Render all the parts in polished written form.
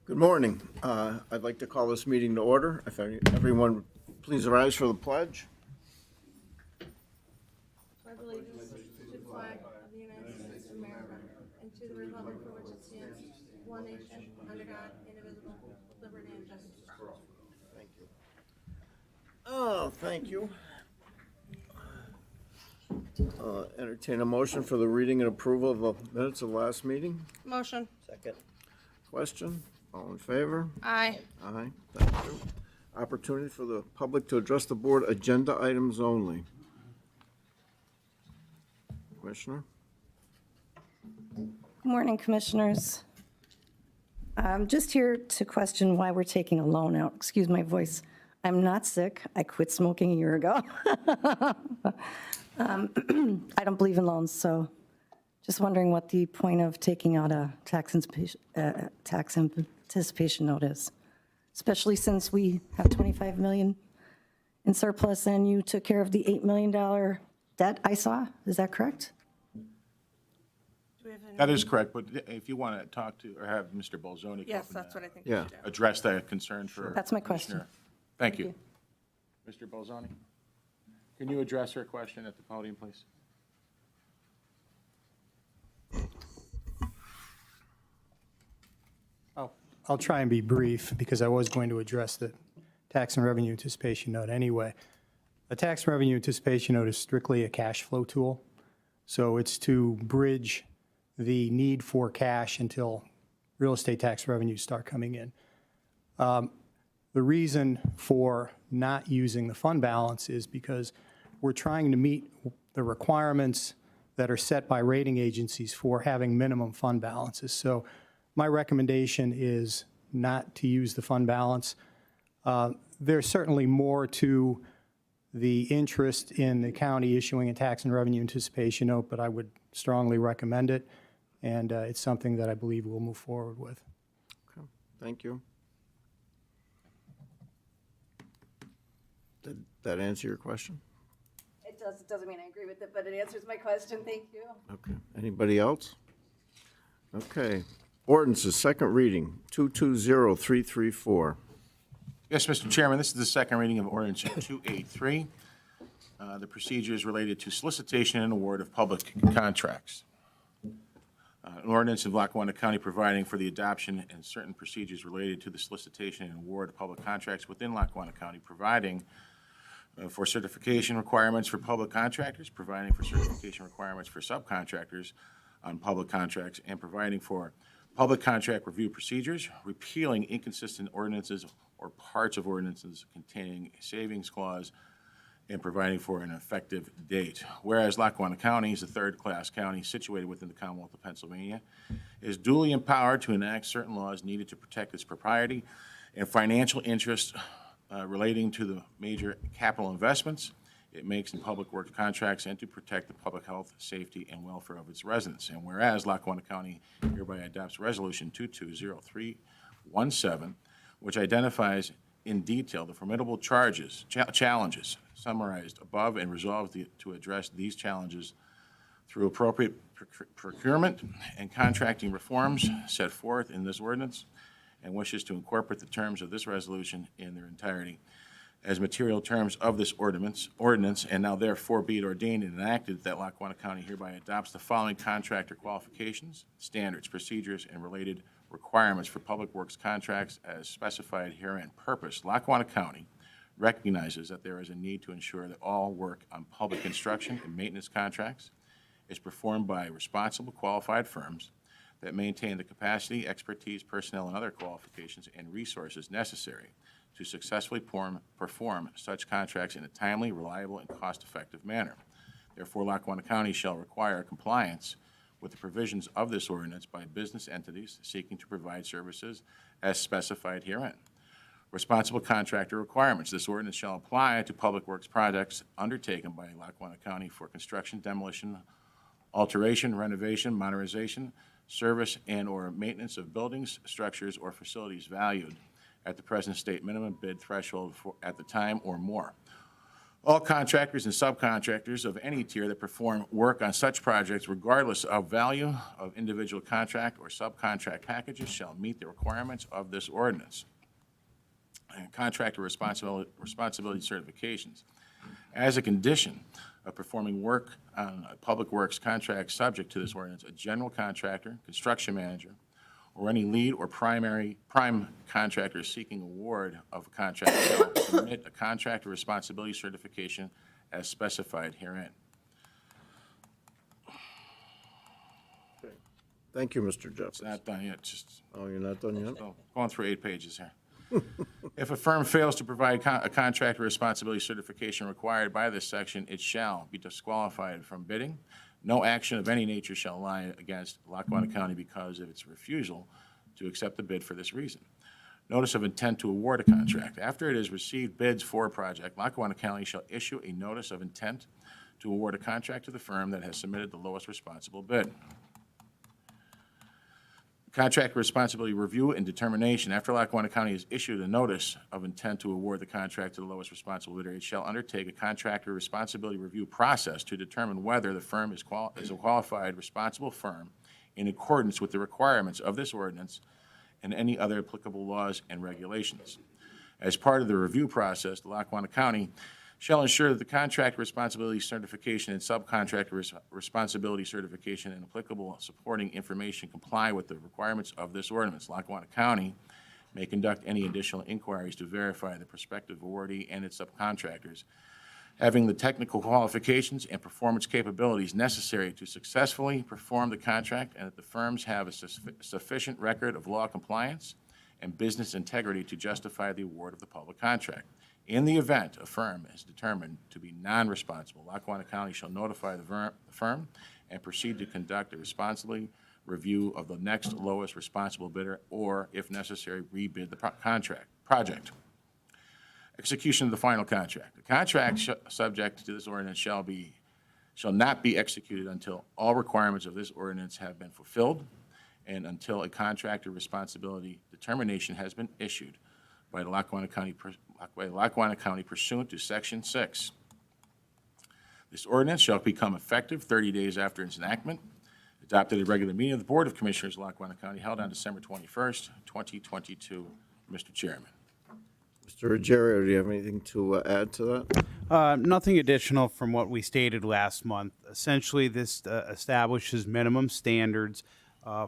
Good morning. I'd like to call this meeting to order. If everyone would please rise for the pledge. Pledge allegiance to the flag of the United States of America and to the republic for which it stands, one nation, under God, indivisible, with liberty and justice for all. Thank you. Oh, thank you. Entertain a motion for the reading and approval of the minutes of the last meeting. Motion. Second. Question? All in favor? Aye. Aye. Thank you. Opportunity for the public to address the board, agenda items only. Commissioner? Good morning, Commissioners. I'm just here to question why we're taking a loan out. Excuse my voice. I'm not sick. I quit smoking a year ago. I don't believe in loans, so just wondering what the point of taking out a tax anticipation note is, especially since we have $25 million in surplus and you took care of the $8 million debt I saw. Is that correct? That is correct, but if you want to talk to, or have Mr. Bolzoni. Yes, that's what I think. Yeah. We should do. Address that concern for. That's my question. Commissioner. Thank you. Mr. Bolzoni, can you address her question at the podium, please? I'll try and be brief because I was going to address the tax and revenue anticipation note anyway. A tax and revenue anticipation note is strictly a cash flow tool. So it's to bridge the need for cash until real estate tax revenues start coming in. The reason for not using the fund balance is because we're trying to meet the requirements that are set by rating agencies for having minimum fund balances. So my recommendation is not to use the fund balance. There's certainly more to the interest in the county issuing a tax and revenue anticipation note, but I would strongly recommend it, and it's something that I believe we'll move forward with. Okay. Thank you. Did that answer your question? It does. It doesn't mean I agree with it, but it answers my question. Thank you. Okay. Anybody else? Okay. Ordinances, second reading, 220334. Yes, Mr. Chairman, this is the second reading of ordinance 283. The procedure is related to solicitation and award of public contracts. An ordinance of Lackawanna County providing for the adoption and certain procedures related to the solicitation and award of public contracts within Lackawanna County, providing for certification requirements for public contractors, providing for certification requirements for subcontractors on public contracts, and providing for public contract review procedures, repealing inconsistent ordinances or parts of ordinances containing a savings clause, and providing for an effective date. Whereas Lackawanna County is a third-class county situated within the Commonwealth of Pennsylvania, is duly empowered to enact certain laws needed to protect its propriety and financial interests relating to the major capital investments it makes in public works contracts and to protect the public health, safety, and welfare of its residents. And whereas Lackawanna County hereby adopts Resolution 220317, which identifies in detail the formidable challenges summarized above and resolves to address these challenges through appropriate procurement and contracting reforms set forth in this ordinance, and wishes to incorporate the terms of this resolution in their entirety as material terms of this ordinance, and now therefore be it ordained and enacted that Lackawanna County hereby adopts the following contractor qualifications, standards, procedures, and related requirements for public works contracts as specified herein. Purpose: Lackawanna County recognizes that there is a need to ensure that all work on public construction and maintenance contracts is performed by responsible, qualified firms that maintain the capacity, expertise, personnel, and other qualifications and resources necessary to successfully perform such contracts in a timely, reliable, and cost-effective manner. Therefore, Lackawanna County shall require compliance with the provisions of this ordinance by business entities seeking to provide services as specified herein. Responsible contractor requirements. This ordinance shall apply to public works projects undertaken by Lackawanna County for construction, demolition, alteration, renovation, modernization, service, and/or maintenance of buildings, structures, or facilities valued at the present state minimum bid threshold at the time or more. All contractors and subcontractors of any tier that perform work on such projects, regardless of value of individual contract or subcontract packages, shall meet the requirements of this ordinance. And contractor responsibility certifications. As a condition of performing work on a public works contract subject to this ordinance, a general contractor, construction manager, or any lead or prime contractor seeking award of a contract shall submit a contractor responsibility certification as specified herein. Thank you, Mr. It's Jeffers. not done yet, just Oh, you're not done yet? going through 8 pages here. If a firm fails to provide a contractor responsibility certification required by this section, it shall be disqualified from bidding. No action of any nature shall lie against Lackawanna County because of its refusal to accept the bid for this reason. Notice of intent to award a contract. After it has received bids for a project, Lackawanna County shall issue a notice of intent to award a contract to the firm that has submitted the lowest responsible bid. Contract responsibility review and determination. After Lackawanna County has issued a notice of intent to award the contract to the lowest responsible bidder, it shall undertake a contractor responsibility review process to determine whether the firm is a qualified responsible firm in accordance with the requirements of this ordinance and any other applicable laws and regulations. As part of the review process, the Lackawanna County shall ensure that the contract responsibility certification and subcontractor responsibility certification and applicable supporting information comply with the requirements of this ordinance. Lackawanna County may conduct any additional inquiries to verify the prospective awardee and its subcontractors having the technical qualifications and performance capabilities necessary to successfully perform the contract, and that the firms have a sufficient record of law compliance and business integrity to justify the award of the public contract. In the event a firm is determined to be non-responsible, Lackawanna County shall notify the firm and proceed to conduct a responsibility review of the next lowest responsible bidder, or, if necessary, rebid the project. Execution of the final contract. The contract subject to this ordinance shall not be executed until all requirements of this ordinance have been fulfilled and until a contractor responsibility determination has been issued by the Lackawanna County pursuant to Section 6. This ordinance shall become effective 30 days after its enactment, adopted at a regular meeting of the Board of Commissioners of Lackawanna County held on December 21st, 2022. Mr. Chairman. Mr. Ruggiero, do you have anything to add to that? Nothing additional from what we stated last month. Essentially, this establishes minimum standards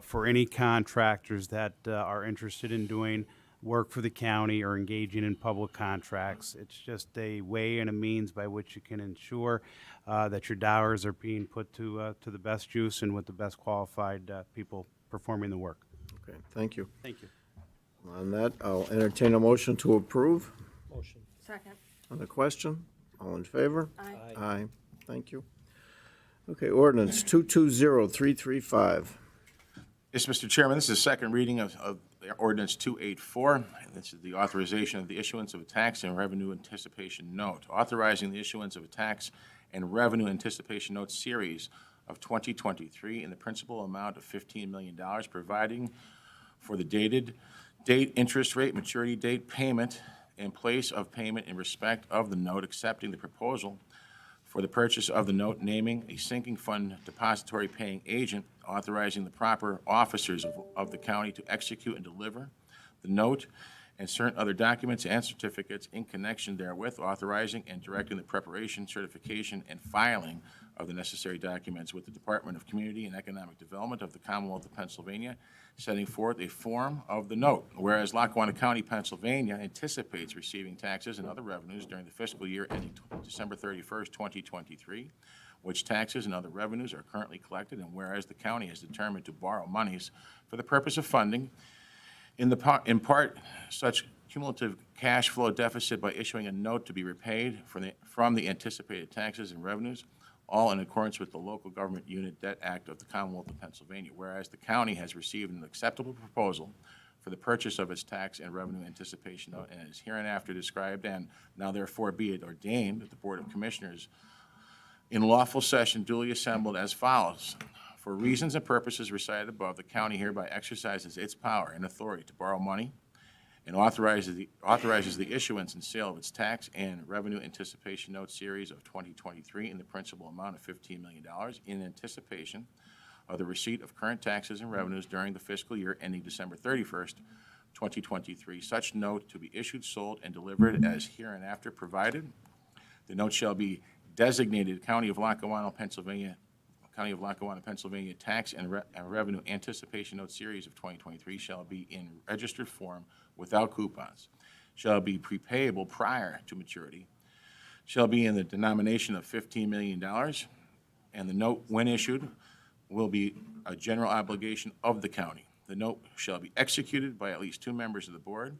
for any contractors that are interested in doing work for the county or engaging in public contracts. It's just a way and a means by which you can ensure that your dollars are being put to the best use and with the best qualified people performing the work. Okay, thank you. Thank you. On that, I'll entertain a motion to approve. Second. On the question, all in favor? Aye. Aye, thank you. Okay, ordinance 220335. Yes, Mr. Chairman, this is the second reading of ordinance 284. And this is the authorization of the issuance of a tax and revenue anticipation note, authorizing the issuance of a tax and revenue anticipation note series of 2023 in the principal amount of $15 million, providing for the date, interest rate, maturity date, payment, and place of payment in respect of the note, accepting the proposal for the purchase of the note, naming a sinking fund depository paying agent, authorizing the proper officers of the county to execute and deliver the note and certain other documents and certificates in connection therewith, authorizing and directing the preparation, certification, and filing of the necessary documents with the Department of Community and Economic Development of the Commonwealth of Pennsylvania, setting forth a form of the note. Whereas Lackawanna County, Pennsylvania anticipates receiving taxes and other revenues during the fiscal year ending December 31st, 2023, which taxes and other revenues are currently collected, and whereas the county has determined to borrow monies for the purpose of funding in part such cumulative cash flow deficit by issuing a note to be repaid from the anticipated taxes and revenues, all in accordance with the Local Government Unit Debt Act of the Commonwealth of Pennsylvania. Whereas the county has received an acceptable proposal for the purchase of its tax and revenue anticipation note, and is hereinafter described, and now therefore be it ordained that the Board of Commissioners in lawful session duly assembled as follows. For reasons and purposes recited above, the county hereby exercises its power and authority to borrow money and authorizes the issuance and sale of its tax and revenue anticipation note series of 2023 in the principal amount of $15 million in anticipation of the receipt of current taxes and revenues during the fiscal year ending December 31st, 2023. Such note to be issued, sold, and delivered as hereinafter provided. The note shall be designated County of Lackawanna, Pennsylvania Tax and Revenue Anticipation Note Series of 2023 shall be in registered form without coupons, shall be prepayable prior to maturity, shall be in the denomination of $15 million, and the note, when issued, will be a general obligation of the county. The note shall be executed by at least 2 members of the board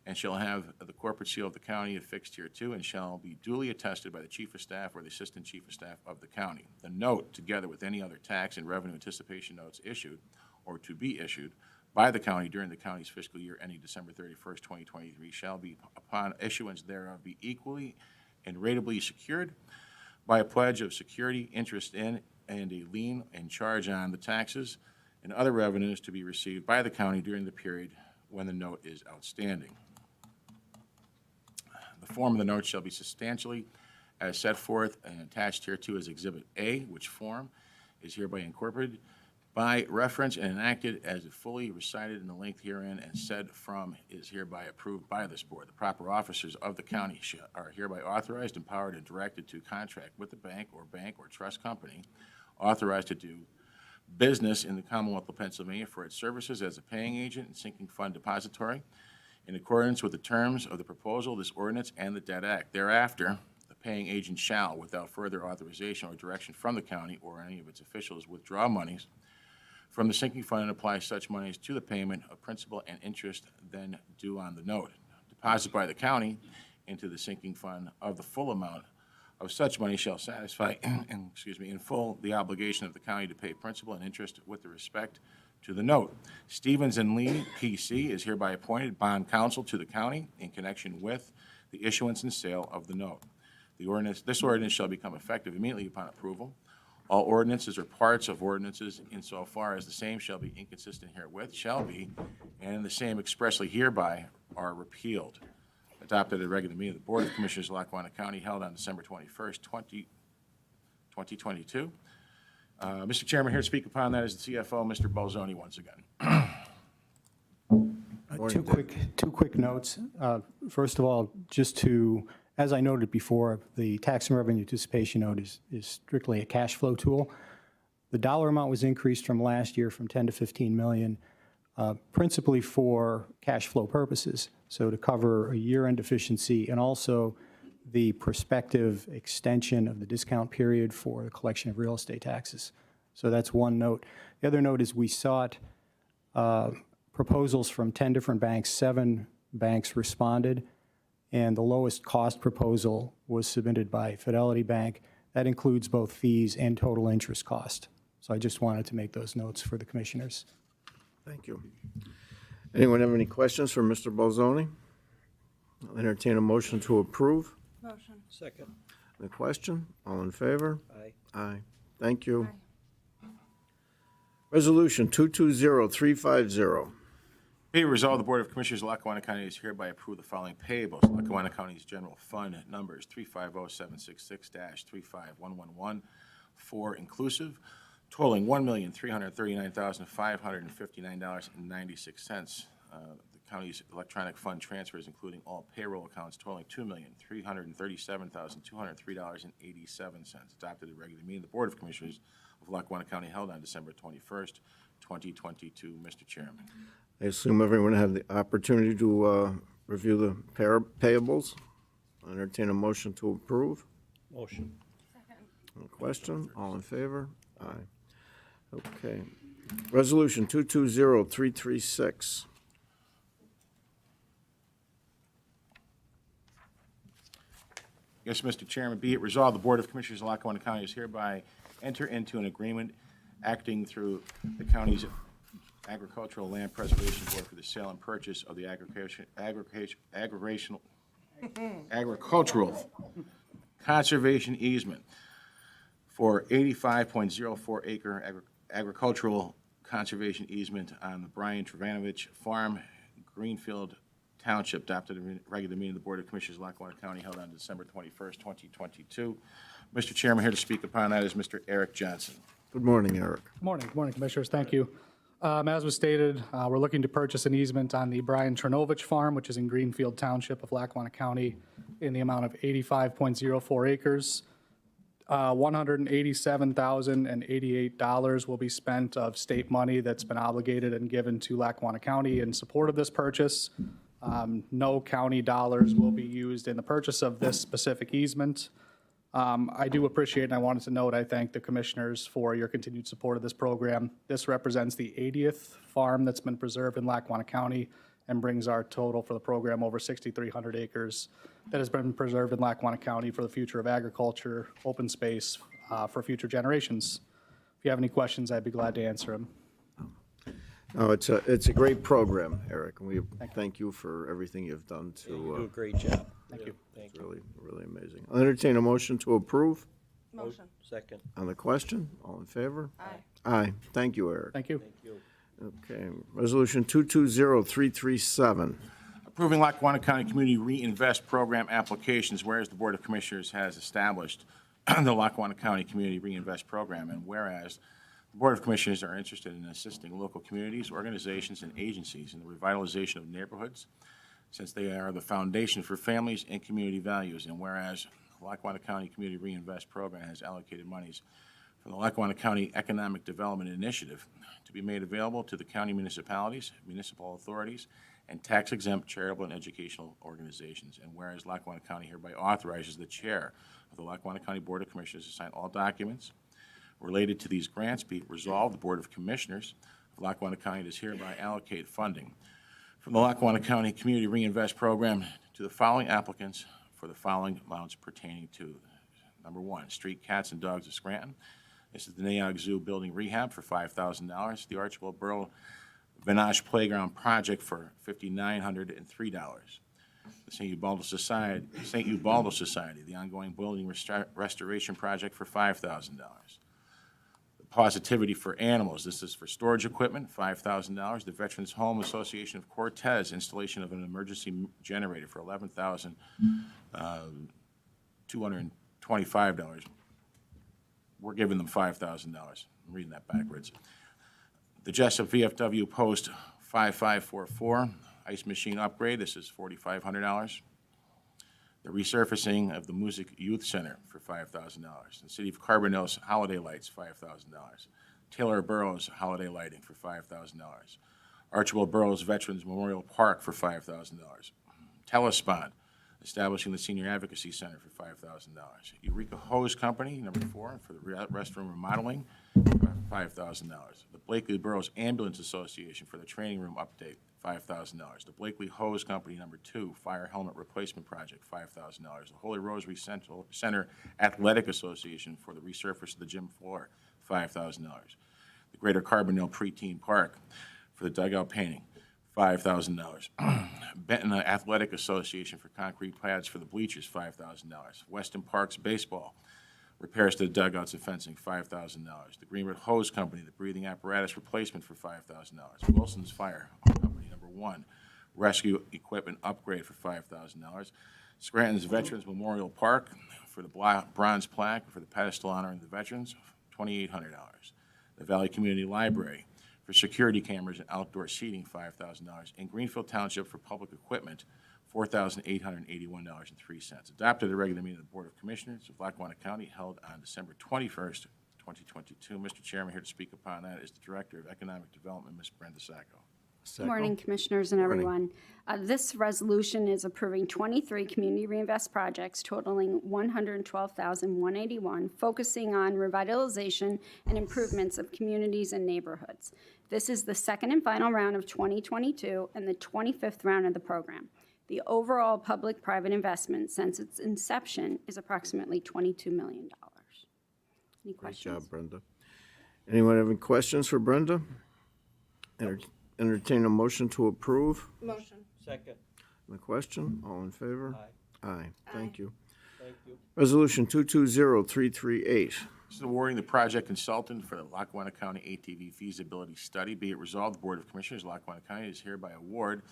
and shall have the corporate seal of the county affixed hereto and shall be duly attested by the chief of staff or the assistant chief of staff of the county. The note, together with any other tax and revenue anticipation notes issued or to be issued by the county during the county's fiscal year ending December 31st, 2023, shall be, upon issuance thereof, be equally and ratably secured by a pledge of security, interest in, and a lien and charge on the taxes and other revenues to be received by the county during the period when the note is outstanding. The form of the note shall be substantially as set forth and attached hereto as Exhibit A, which form is hereby incorporated by reference and enacted as fully recited in the length herein, and said from is hereby approved by this board. The proper officers of the county are hereby authorized, empowered, and directed to contract with the bank or trust company authorized to do business in the Commonwealth of Pennsylvania for its services as a paying agent and sinking fund depository in accordance with the terms of the proposal, this ordinance, and the Debt Act. Thereafter, the paying agent shall, without further authorization or direction from the county or any of its officials, withdraw monies from the sinking fund and apply such monies to the payment of principal and interest then due on the note. Deposit by the county into the sinking fund of the full amount of such money shall satisfy, in full, the obligation of the county to pay principal and interest with respect to the note. Stevens and Lee, P.C., is hereby appointed bond counsel to the county in connection with the issuance and sale of the note. This ordinance shall become effective immediately upon approval. All ordinances or parts of ordinances insofar as the same shall be inconsistent herewith shall be, and the same expressly hereby are repealed. Adopted at a regular meeting of the Board of Commissioners of Lackawanna County held on December 21st, 2022. Mr. Chairman, here to speak upon that is the CFO, Mr. Bolzoni, once again. Two quick notes. First of all, just to, as I noted before, the tax and revenue anticipation note is strictly a cash flow tool. The dollar amount was increased from last year from 10 to 15 million, principally for cash flow purposes. So to cover a year-end deficiency and also the prospective extension of the discount period for the collection of real estate taxes. So that's one note. The other note is we sought proposals from 10 different banks. 7 banks responded, and the lowest cost proposal was submitted by Fidelity Bank. That includes both fees and total interest cost. So I just wanted to make those notes for the commissioners. Thank you. Anyone have any questions for Mr. Bolzoni? I'll entertain a motion to approve. Motion. Second. The question, all in favor? Aye. Aye. Thank you. Aye. Resolution 220350. Be it resolved, the Board of Commissioners of Lackawanna County is hereby approve the following payables. Lackawanna County's general fund numbers 350766-35111, 4 inclusive, totaling $1,339,559.96. The county's electronic fund transfers, including all payroll accounts, totaling $2,337,203.87. Adopted at a regular meeting of the Board of Commissioners of Lackawanna County held on December 21st, 2022. Mr. Chairman. I assume everyone had the opportunity to review the payables. I'll entertain a motion to approve. Motion. Second. On the question, all in favor? Aye. Okay. Resolution 220336. Yes, Mr. Chairman, be it resolved, the Board of Commissioners of Lackawanna County is hereby enter into an agreement acting through the county's Agricultural Land Preservation Board for the sale and purchase of the agricultural conservation easement for 85.04 acre agricultural conservation easement on the Brian Travanovich Farm, Greenfield Township adopted a regular meeting of the Board of Commissioners of Lackawanna County held on December 21st, 2022. Mr. Chairman, here to speak upon that is Mr. Eric Johnson. Good morning, Eric. Good morning, Commissioners. Thank you. As was stated, we're looking to purchase an easement on the Brian Chernovich Farm, which is in Greenfield Township of Lackawanna County, in the amount of 85.04 acres. $187,088 will be spent of state money that's been obligated and given to Lackawanna County in support of this purchase. No county dollars will be used in the purchase of this specific easement. I do appreciate, and I wanted to note, I thank the commissioners for your continued support of this program. This represents the 80th farm that's been preserved in Lackawanna County and brings our total for the program over 6,300 acres that has been preserved in Lackawanna County for the future of agriculture, open space, for future generations. If you have any questions, I'd be glad to answer them. No, it's a great program, Eric, and we thank you for everything you've done You do a to, great job. Thank you. Thank it's you. really, really amazing. I'll entertain a motion to approve Motion. Second. on the question. All in favor? Aye. Aye. Thank you, Eric. Thank you. Thank you. Okay, Resolution 220337. Approving Lackawanna County Community Reinvest Program applications, whereas the Board of Commissioners has established the Lackawanna County Community Reinvest Program, and whereas the Board of Commissioners are interested in assisting local communities, organizations, and agencies in the revitalization of neighborhoods, since they are the foundation for families and community values, and whereas the Lackawanna County Community Reinvest Program has allocated monies from the Lackawanna County Economic Development Initiative to be made available to the county municipalities, municipal authorities, and tax-exempt charitable and educational organizations. And whereas Lackawanna County hereby authorizes the chair of the Lackawanna County Board of Commissioners to sign all documents related to these grants, be it resolved, the Board of Commissioners of Lackawanna County does hereby allocate funding from the Lackawanna County Community Reinvest Program to the following applicants for the following amounts pertaining to: number one, Street Cats and Dogs of Scranton. This is the Naog Zoo Building Rehab for $5,000. The Archibald Burrow Vinage Playground Project for $5,903. The St. Ubaldo Society, the ongoing building restoration project for $5,000. The Positivity for Animals, this is for storage equipment, $5,000. The Veterans Home Association of Cortez, installation of an emergency generator for $11,225. We're giving them $5,000. I'm reading that backwards. The Jessup VFW Post 5544, ice machine upgrade, this is $4,500. The resurfacing of the Music Youth Center for $5,000. The City of Carbondale's holiday lights, $5,000. Taylor Burroughs holiday lighting for $5,000. Archibald Burroughs Veterans Memorial Park for $5,000. Telespond, establishing the Senior Advocacy Center for $5,000. Eureka Hose Company, number 4, for the restroom remodeling, $5,000. The Blakely Burroughs Ambulance Association for the training room update, $5,000. The Blakely Hose Company, number 2, fire helmet replacement project, $5,000. The Holy Rosary Center Athletic Association for the resurface of the gym floor, $5,000. The Greater Carbondale Preteen Park for the dugout painting, $5,000. Benton Athletic Association for concrete pads for the bleachers, $5,000. Weston Parks Baseball, repairs to the dugouts and fencing, $5,000. The Greenwood Hose Company, the breathing apparatus replacement for $5,000. Wilson's Fire Company, number 1, rescue equipment upgrade for $5,000. Scranton's Veterans Memorial Park for the bronze plaque for the pedestal honoring the veterans, $2,800. The Valley Community Library for security cameras and outdoor seating, $5,000. And Greenfield Township for public equipment, $4,881.03. Adopted at a regular meeting of the Board of Commissioners of Lackawanna County held on December 21st, 2022. Mr. Chairman, here to speak upon that is the Director of Economic Development, Ms. Brenda Sacco. Good morning, Commissioners and everyone. This resolution is approving 23 community reinvest projects totaling $112,181, focusing on revitalization and improvements of communities and neighborhoods. This is the second and final round of 2022 and the 25th round of the program. The overall public-private investment since its inception is approximately $22 million. Any Great questions? job, Brenda. Anyone have any questions for Brenda? Entertain a motion to approve. Motion. Second. The question, all in favor? Aye. Aye. Thank you. Thank you. Resolution 220338. This is awarding the project consultant for the Lackawanna County ATV feasibility study. Be it resolved, the Board of Commissioners of Lackawanna County is hereby award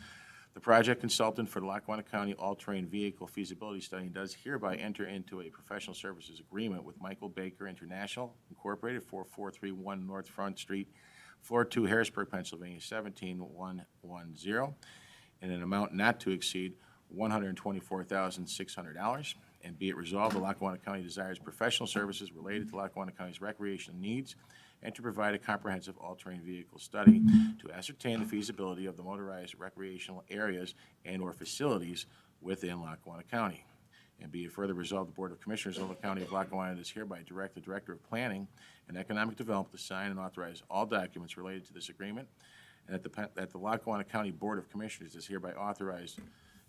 The project consultant for the Lackawanna County All-Terrain Vehicle Feasibility Study does hereby enter into a professional services agreement with Michael Baker International Incorporated, 4431 North Front Street, Floor 2, Harrisburg, Pennsylvania, 17110, in an amount not to exceed $124,600. And be it resolved, the Lackawanna County desires professional services related to Lackawanna County's recreational needs and to provide a comprehensive all-terrain vehicle study to ascertain the feasibility of the motorized recreational areas and/or facilities within Lackawanna County. And be it further resolved, the Board of Commissioners of the County of Lackawanna does hereby direct the Director of Planning and Economic Development to sign and authorize all documents related to this agreement, and that the Lackawanna County Board of Commissioners is hereby authorized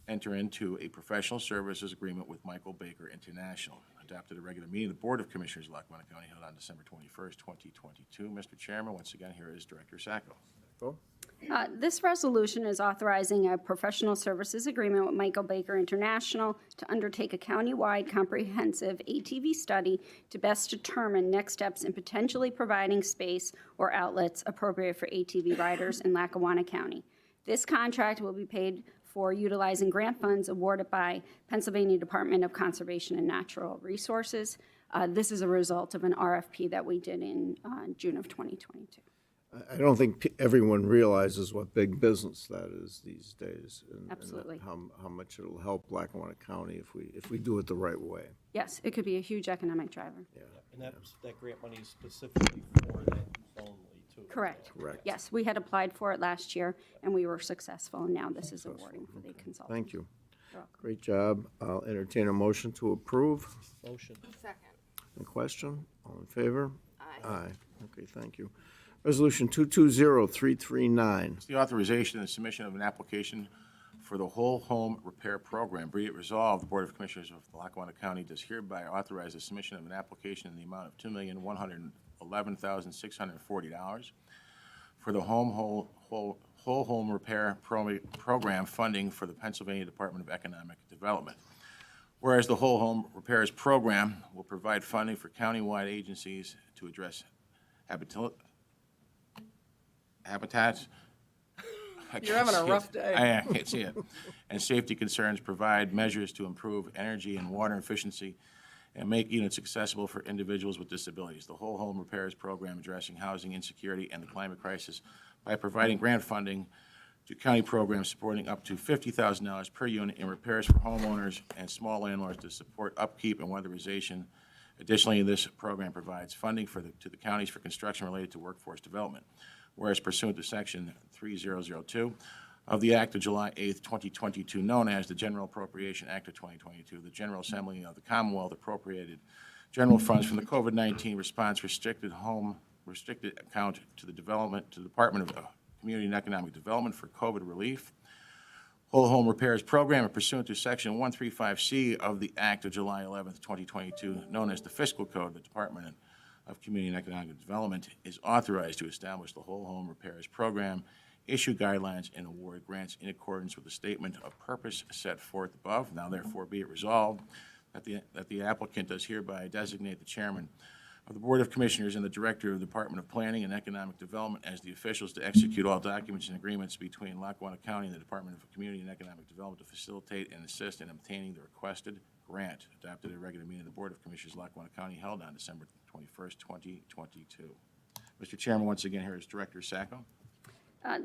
enter into a professional services agreement with Michael Baker International. Adopted at a regular meeting of the Board of Commissioners of Lackawanna County held on December 21st, 2022. Mr. Chairman, once again, here is Director Sacco. Go. This resolution is authorizing a professional services agreement with Michael Baker International to undertake a countywide comprehensive ATV study to best determine next steps in potentially providing space or outlets appropriate for ATV riders in Lackawanna County. This contract will be paid for utilizing grant funds awarded by Pennsylvania Department of Conservation and Natural Resources. This is a result of an RFP that we did in June of 2022. I don't think everyone realizes what big business that is these days. Absolutely. And how much it'll help Lackawanna County if we do it the right way. Yes, it could be a huge economic driver. Yeah. And that grant money is specifically for that only, too? Correct. Correct. Yes, we had applied for it last year, and we were successful, and now this is awarding for the consultant. Thank you. You're welcome. Great job. I'll entertain a motion to approve. Motion. Second. Any question? All in favor? Aye. Aye. Okay, thank you. Resolution 220339. The authorization and submission of an application for the Whole Home Repair Program. Be it resolved, the Board of Commissioners of Lackawanna County does hereby authorize the submission of an application in the amount of $2,111,640 for the Whole Home Repair Program funding for the Pennsylvania Department of Economic Development. Whereas the Whole Home Repairs Program will provide funding for countywide agencies to address habitats. You're having a rough day. I can't see it. And safety concerns, provide measures to improve energy and water efficiency and make units accessible for individuals with disabilities. The Whole Home Repairs Program addressing housing insecurity and the climate crisis by providing grant funding to county programs supporting up to $50,000 per unit in repairs for homeowners and small landlords to support upkeep and weatherization. Additionally, this program provides funding to the counties for construction related to workforce development. Whereas pursuant to Section 3002 of the Act of July 8th, 2022, known as the General Appropriation Act of 2022, the General Assembly of the Commonwealth appropriated general funds from the COVID-19 response restricted account to the Department of Community and Economic Development for COVID relief. Whole Home Repairs Program, and pursuant to Section 135C of the Act of July 11th, 2022, known as the Fiscal Code, the Department of Community and Economic Development is authorized to establish the Whole Home Repairs Program, issue guidelines, and award grants in accordance with the statement of purpose set forth above. Now therefore be it resolved that the applicant does hereby designate the chairman of the Board of Commissioners and the Director of the Department of Planning and Economic Development as the officials to execute all documents and agreements between Lackawanna County and the Department of Community and Economic Development to facilitate and assist in obtaining the requested grant. Adopted at a regular meeting of the Board of Commissioners of Lackawanna County held on December 21st, 2022. Mr. Chairman, once again, here is Director Sacco.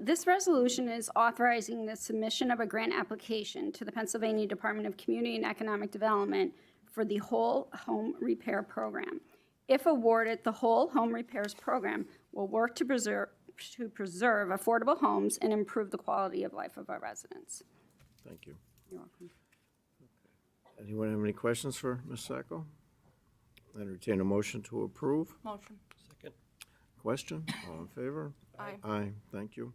This resolution is authorizing the submission of a grant application to the Pennsylvania Department of Community and Economic Development for the Whole Home Repair Program. If awarded, the Whole Home Repairs Program will work to preserve affordable homes and improve the quality of life of our residents. Thank you. You're welcome. Anyone have any questions for Ms. Sacco? Entertain a motion to approve. Motion. Second. Question? All in favor? Aye. Aye, thank you.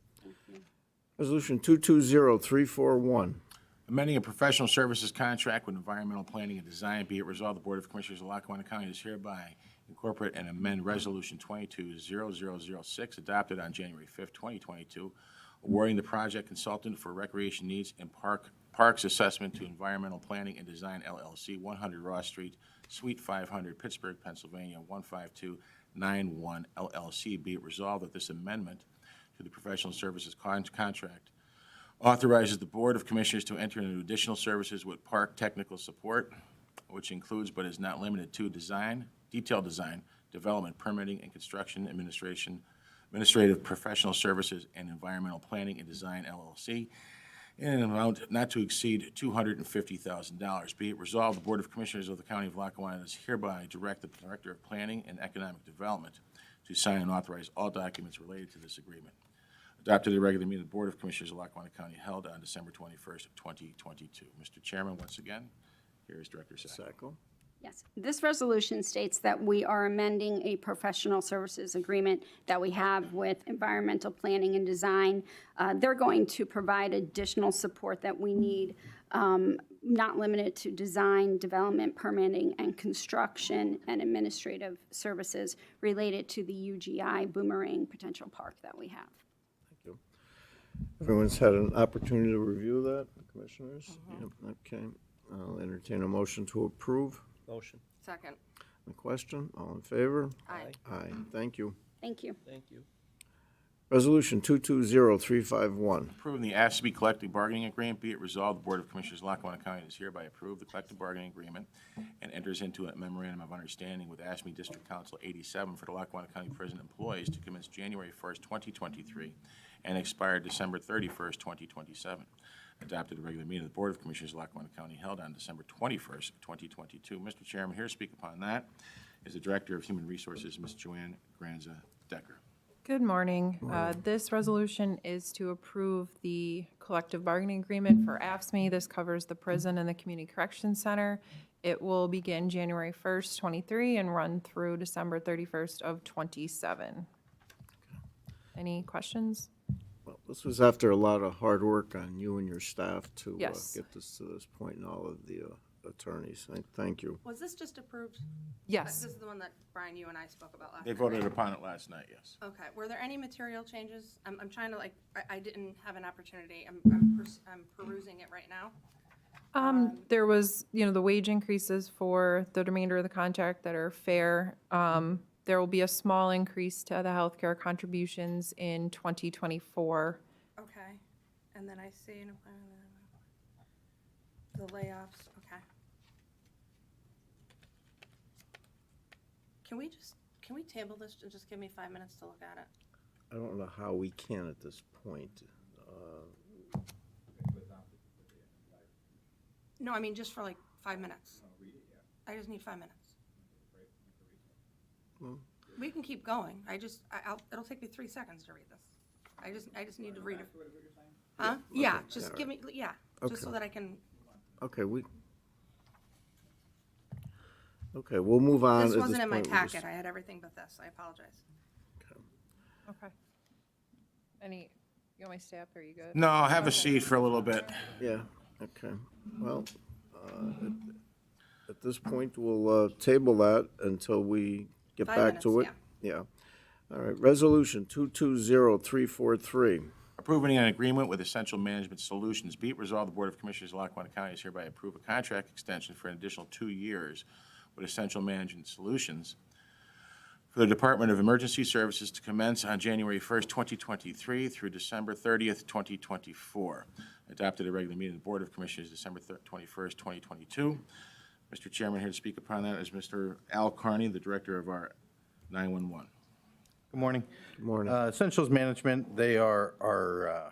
Resolution 220341. Amending a professional services contract with environmental planning and design. Be it resolved, the Board of Commissioners of Lackawanna County does hereby incorporate and amend Resolution 220006 adopted on January 5th, 2022, awarding the project consultant for recreation needs and parks assessment to Environmental Planning and Design LLC, 100 Ross Street, Suite 500, Pittsburgh, Pennsylvania, 15291 LLC. Be it resolved that this amendment to the professional services contract Authorizes the Board of Commissioners to enter into additional services with Park Technical Support, which includes but is not limited to design, detailed design, development, permitting, and construction administrative professional services, and environmental planning and design LLC, in an amount not to exceed $250,000. Be it resolved, the Board of Commissioners of the County of Lackawanna does hereby direct the Director of Planning and Economic Development to sign and authorize all documents related to this agreement. Adopted at a regular meeting of the Board of Commissioners of Lackawanna County held on December 21st, 2022. Mr. Chairman, once again, here is Director Sacco. Yes, this resolution states that we are amending a professional services agreement that we have with environmental planning and design. They're going to provide additional support that we need, not limited to design, development, permitting, and construction and administrative services related to the UGI Boomerang Potential Park that we have. Everyone's had an opportunity to review that, Commissioners? Yep, okay. I'll entertain a motion to approve. Motion. Second. The question, all in favor? Aye. Aye, thank you. Thank you. Thank you. Resolution 220351. Approving the ASME collective bargaining agreement, be it resolved, the Board of Commissioners of Lackawanna County does hereby approve the collective bargaining agreement and enters into a memorandum of understanding with ASME District Council 87 for the Lackawanna County Prison employees to commence January 1st, 2023, and expire December 31st, 2027. Adopted at a regular meeting of the Board of Commissioners of Lackawanna County held on December 21st, 2022. Mr. Chairman, here to speak upon that is the Director of Human Resources, Ms. Joanne Granza Decker. Good morning. This resolution is to approve the collective bargaining agreement for AFSCME. This covers the prison and the Community Corrections Center. It will begin January 1st, 23, and run through December 31st of 27. Any questions? Well, this was after a lot of hard work on you and your staff to Yes. get this to this point, and all of the attorneys. Thank you. Was this just approved? Yes. This is the one that, Brian, you and I spoke about last They night, voted right? upon it last night, yes. Okay, were there any material changes? I'm trying to, like, I didn't have an opportunity, I'm perusing it right now. There was, the wage increases for the remainder of the contract that are fair. There will be a small increase to the healthcare contributions in 2024. Okay, and then I see the layoffs, okay. Can we table this and just give me 5 minutes to look at it? I don't know how we can at this point. No, I mean, just for like 5 minutes. I just need 5 minutes. We can keep going. It'll take me 3 seconds to read this. I just need to read it. Huh? Yeah, just give me, just so Okay. that I can, Okay, we'll move on. this At wasn't in my point, we'll just- packet. I had everything but this. I apologize. Okay. You want my staff, or are you good? No, have a seat for a little bit. Yeah, okay. Well, at this point, we'll table that until we get 5 back to it. minutes, Yeah. All right, Resolution 220343. Approving an agreement with Essential Management Solutions. Be it resolved, the Board of Commissioners of Lackawanna County is hereby approve a contract extension for an additional 2 years with Essential Management Solutions for the Department of Emergency Services to commence on January 1st, 2023 through December 30th, 2024. Adopted at a regular meeting of the Board of Commissioners December 21st, 2022. Mr. Chairman, here to speak upon that is Mr. Al Carney, the Director of our 911. Good morning. Good morning. Essentials Management, they are our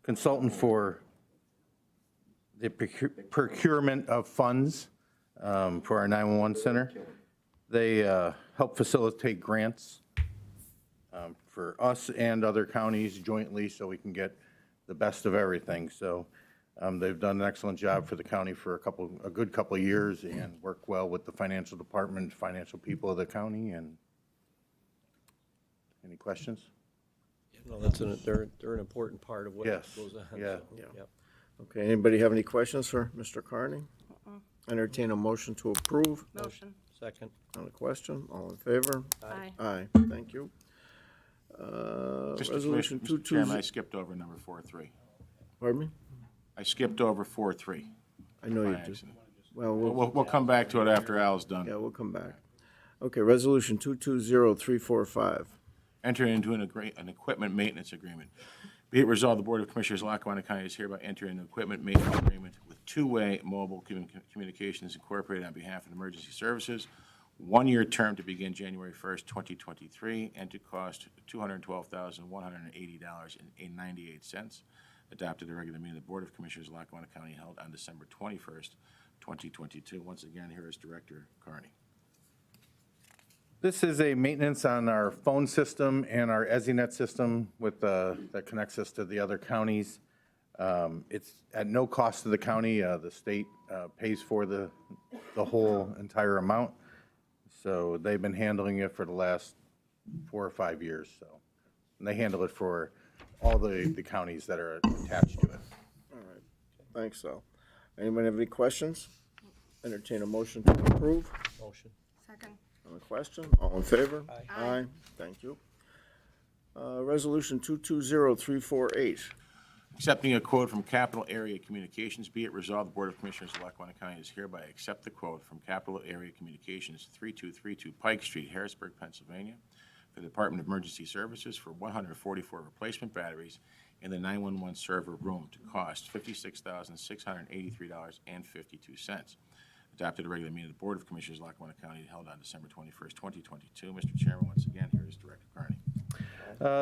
consultant for the procurement of funds for our 911 center. They help facilitate grants for us and other counties jointly so we can get the best of everything. So they've done an excellent job for the county for a good couple of years and work well with the financial department, financial people of the county. And any questions? No, they're an important part of what Yes, goes on. yeah. so, yep. Okay, anybody have any questions for Mr. Carney? Entertain a motion to approve. Motion. Second. On the question, all in favor? Aye. Aye, thank you. Mr. Resolution Mr. Chairman, I 22, skipped over number 4.3. pardon me? I skipped over 4.3. I know you by did. accident. Well, We'll come back to it after Al's done. yeah, we'll come back. Okay, Resolution 220345. Enter into an equipment maintenance agreement. Be it resolved, the Board of Commissioners of Lackawanna County is hereby entering an equipment maintenance agreement with Two-Way Mobile Communications Incorporated on behalf of Emergency Services, one-year term to begin January 1st, 2023, and to cost $212,180.98. Adopted at the regular meeting of the Board of Commissioners of Lackawanna County held on December 21st, 2022. Once again, here is Director Carney. This is a maintenance on our phone system and our EZNet system that connects us to the other counties. It's at no cost to the county. The state pays for the whole entire amount. So they've been handling it for the last 4 or 5 years. So, and they handle it for all the counties that are attached to it. All right, thanks, Sal. Anybody have any questions? Entertain a motion to approve. Motion. Second. On the question, all in favor? Aye. Thank you. Resolution 220348. Accepting a quote from Capital Area Communications, be it resolved, the Board of Commissioners of Lackawanna County is hereby accept the quote from Capital Area Communications, 3232 Pike Street, Harrisburg, Pennsylvania, for the Department of Emergency Services for 144 replacement batteries in the 911 server room to cost $56,683.52. Adopted at a regular meeting of the Board of Commissioners of Lackawanna County held on December 21st, 2022. Mr. Chairman, once again, here is Director Carney.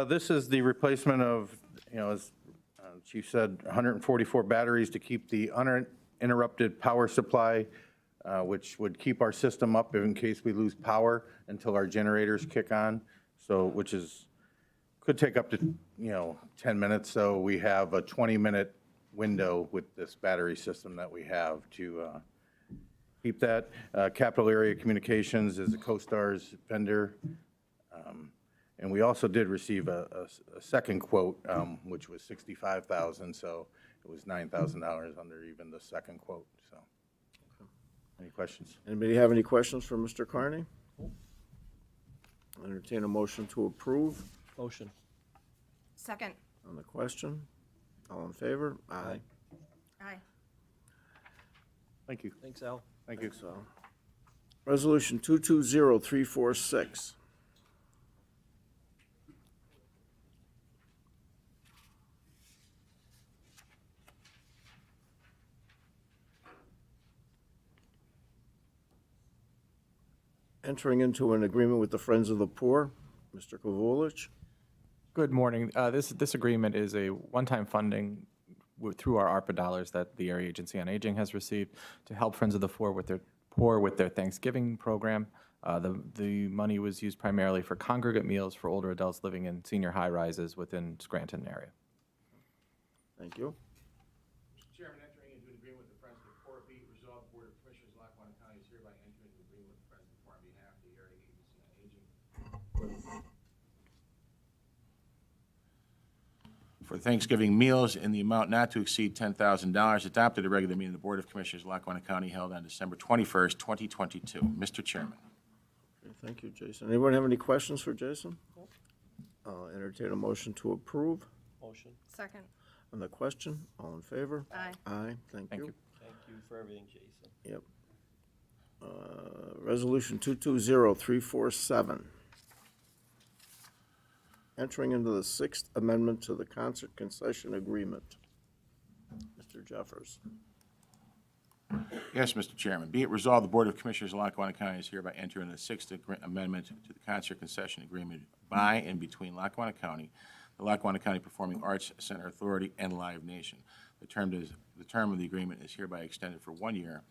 This is the replacement of, as Chief said, 144 batteries to keep the uninterrupted power supply, which would keep our system up in case we lose power until our generators kick on. So, could take up to 10 minutes. So we have a 20-minute window with this battery system that we have to keep that. Capital Area Communications is a CoStar's vendor. And we also did receive a second quote, which was $65,000, so it was $9,000 under even the second quote, so. Any questions? Anybody have any questions for Mr. Carney? Entertain a motion to approve. Motion. Second. On the question, all in favor? Aye. Aye. Thank you. Thanks, Al. Thank you. So, Resolution 220346. Entering into an agreement with the Friends of the Poor, Mr. Kovulich. Good morning. This agreement is a one-time funding through our ARPA dollars that the Area Agency on Aging has received to help Friends of the Poor with their Thanksgiving program. The money was used primarily for congregate meals for older adults living in senior high-rises within Scranton area. Thank you. Mr. Chairman, entering into an agreement with the Friends of the Poor, be it resolved, the Board of Commissioners of Lackawanna County is hereby entering into an agreement with the Friends of the Poor on behalf of the Area Agency on Aging for Thanksgiving meals in the amount not to exceed $10,000, adopted at a regular meeting of the Board of Commissioners of Lackawanna County held on December 21st, 2022. Mr. Chairman. Okay, thank you, Jason. Anyone have any questions for Jason? Entertain a motion to approve. Motion. Second. On the question, all in favor? Aye. Aye, thank you. Thank you for everything, Jason. Yep. Resolution 220347. Entering into the Sixth Amendment to the Concert Concession Agreement. Mr. Jeffers. Yes, Mr. Chairman. Be it resolved, the Board of Commissioners of Lackawanna County is hereby entering the Sixth Amendment to the Concert Concession Agreement by and between Lackawanna County, the Lackawanna County Performing Arts Center Authority, and Live Nation. The term of the agreement is hereby extended for 1 year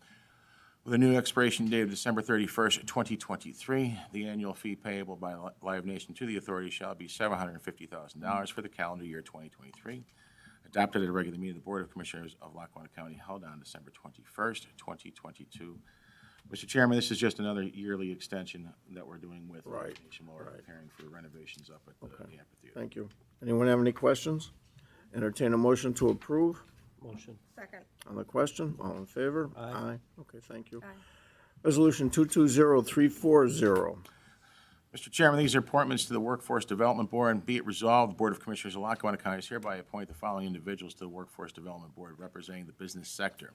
with a new expiration date of December 31st, 2023. The annual fee payable by Live Nation to the authority shall be $750,000 for the calendar year 2023. Adopted at a regular meeting of the Board of Commissioners of Lackawanna County held on December 21st, 2022. Mr. Chairman, this is just another yearly extension that we're doing with Live Nation while we're preparing for renovations up at the amphitheater. Thank you. Anyone have any questions? Entertain a motion to approve. Motion. Second. On the question, all in favor? Aye. Okay, thank you. Aye. Resolution 220340. Mr. Chairman, these are appointments to the Workforce Development Board, and be it resolved, the Board of Commissioners of Lackawanna County is hereby appoint the following individuals to the Workforce Development Board representing the business sector.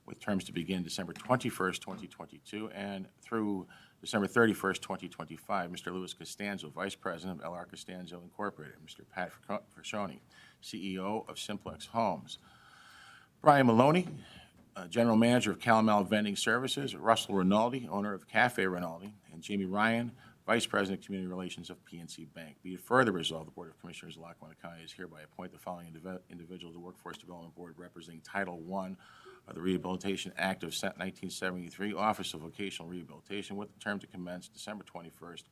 with terms to begin December 21st, 2022, and through December 31st, 2025. Mr. Louis Costanzo, Vice President of LR Costanzo Incorporated. Mr. Pat Frashoni, CEO of Simplex Homes. Brian Maloney, General Manager of Calamel Vending Services. Russell Rinaldi, owner of Cafe Rinaldi. And Jamie Ryan, Vice President of Community Relations of PNC Bank. Be it further resolved, the Board of Commissioners of Lackawanna County is hereby appoint the following individual to the Workforce Development Board representing Title I of the Rehabilitation Act of 1973, Office of Vocational Rehabilitation, with the term to commence December 21st,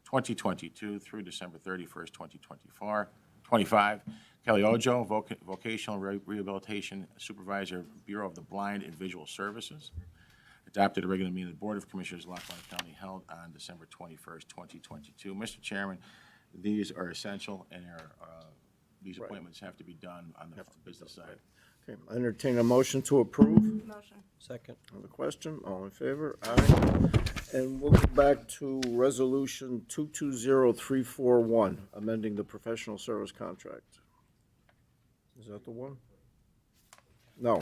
2022 through December 31st, 2025. Kelly Ojo, Vocational Rehabilitation Supervisor, Bureau of the Blind and Visual Services. Adopted a regular meeting of the Board of Commissioners of Lackawanna County held on December 21st, 2022. Mr. Chairman, these are essential, and these appointments have to be done on the business side. Okay, I entertain a motion to approve. Motion. Second. On the question, all in favor? Aye. And we'll go back to Resolution 220341, amending the professional service contract. Is that the one? No.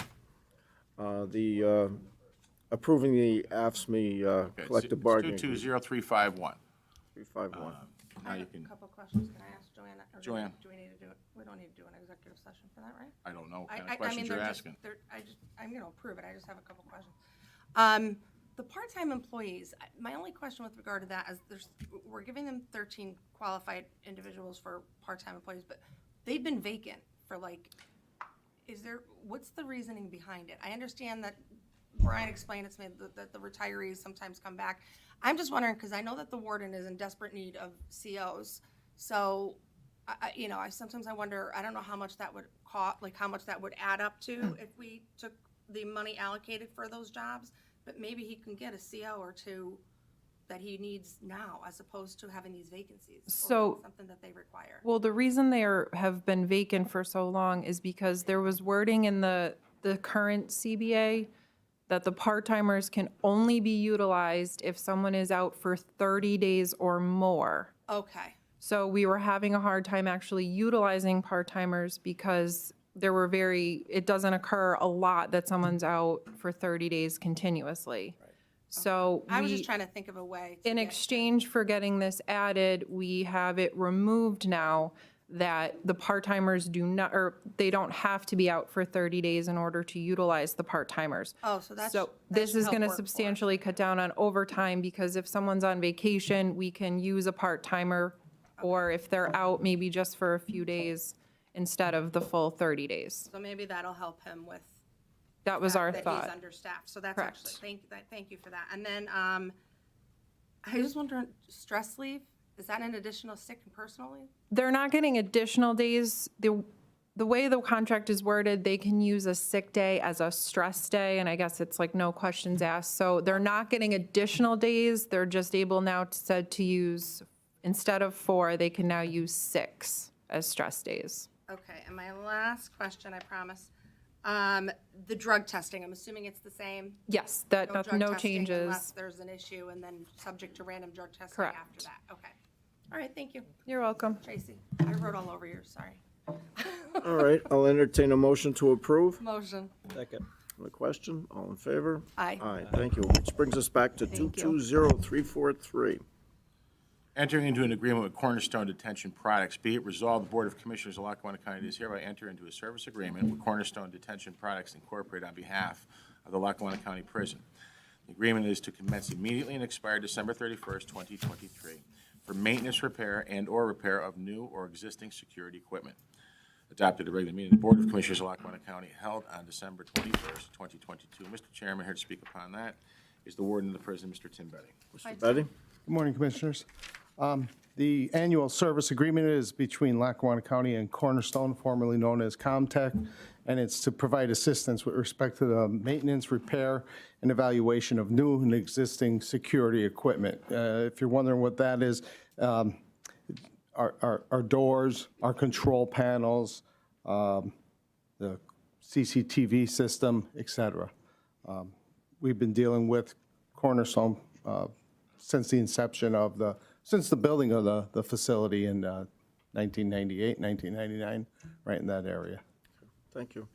Approving the AFSCME Okay, collective bargaining. 220351. 351. Now I you have can, a couple questions. Can I ask Joanna? Or Joanne. Do we need to do it? We don't need to do an executive session for that, right? I don't know what kind I of questions mean, you're they're just, asking. I'm gonna approve it. I just have a couple questions. The part-time employees, my only question with regard to that is we're giving them 13 qualified individuals for part-time employees, but they've been vacant for what's the reasoning behind it? I understand that Brian explained it to me that the retirees sometimes come back. I'm just wondering, because I know that the warden is in desperate need of COs. So, sometimes I wonder, I don't know how much that would cost, how much that would add up to if we took the money allocated for those jobs. But maybe he can get a CO or two that he needs now, as opposed to having these vacancies. So- something that they require. Well, the reason they have been vacant for so long is because there was wording in the current CBA that the part-timers can only be utilized if someone is out for 30 days or more. Okay. So we were having a hard time actually utilizing part-timers because it doesn't occur a lot that someone's out for 30 days continuously. So I was just trying to think of a way. in exchange for getting this added, we have it removed now that the part-timers they don't have to be out for 30 days in order to utilize the part-timers. Oh, so that's. So that this should is help going to workforce. substantially cut down on overtime, because if someone's on vacation, we can use a part-timer, or if they're out maybe just for a few days instead of the full 30 days. So maybe that'll help him with. That was our that thought. he's understaffed, so that's Correct. actually, thank you for that. And then, I was wondering, stress leave, is that an additional sick and personal leave? They're not getting additional days. The way the contract is worded, they can use a sick day as a stress day, and I guess it's like no questions asked. So they're not getting additional days. They're just able now to use, instead of 4, they can now use 6 as stress days. Okay, and my last question, I promise. The drug testing, I'm assuming it's the same? Yes, drug no testing Unless changes. there's an issue, and then subject to random drug testing Correct. after that? Okay. All right, thank you. You're welcome. Tracy, I wrote all over yours, sorry. All right, I'll entertain a motion to approve. Motion. Second. On the question, all in favor? Aye. Aye, thank you. Which brings us back to Thank you. 220343. Entering into an agreement with Cornerstone Detention Products, be it resolved, the Board of Commissioners of Lackawanna County does hereby enter into a service agreement with Cornerstone Detention Products Incorporated on behalf of the Lackawanna County Prison. The agreement is to commence immediately and expire December 31st, 2023, for maintenance, repair, and/or repair of new or existing security equipment. Adopted at a regular meeting of the Board of Commissioners of Lackawanna County held on December 21st, 2022. Mr. Chairman, here to speak upon that is the Warden of the prison, Mr. Tim Betty. Mr. Betty? Good morning, Commissioners. The annual service agreement is between Lackawanna County and Cornerstone, formerly known as Comtech, and it's to provide assistance with respect to the maintenance, repair, and evaluation of new and existing security equipment. If you're wondering what that is, our doors, our control panels, the CCTV system, et cetera. We've been dealing with Cornerstone since the inception of since the building of the facility in 1998, 1999, right in that area. Thank you.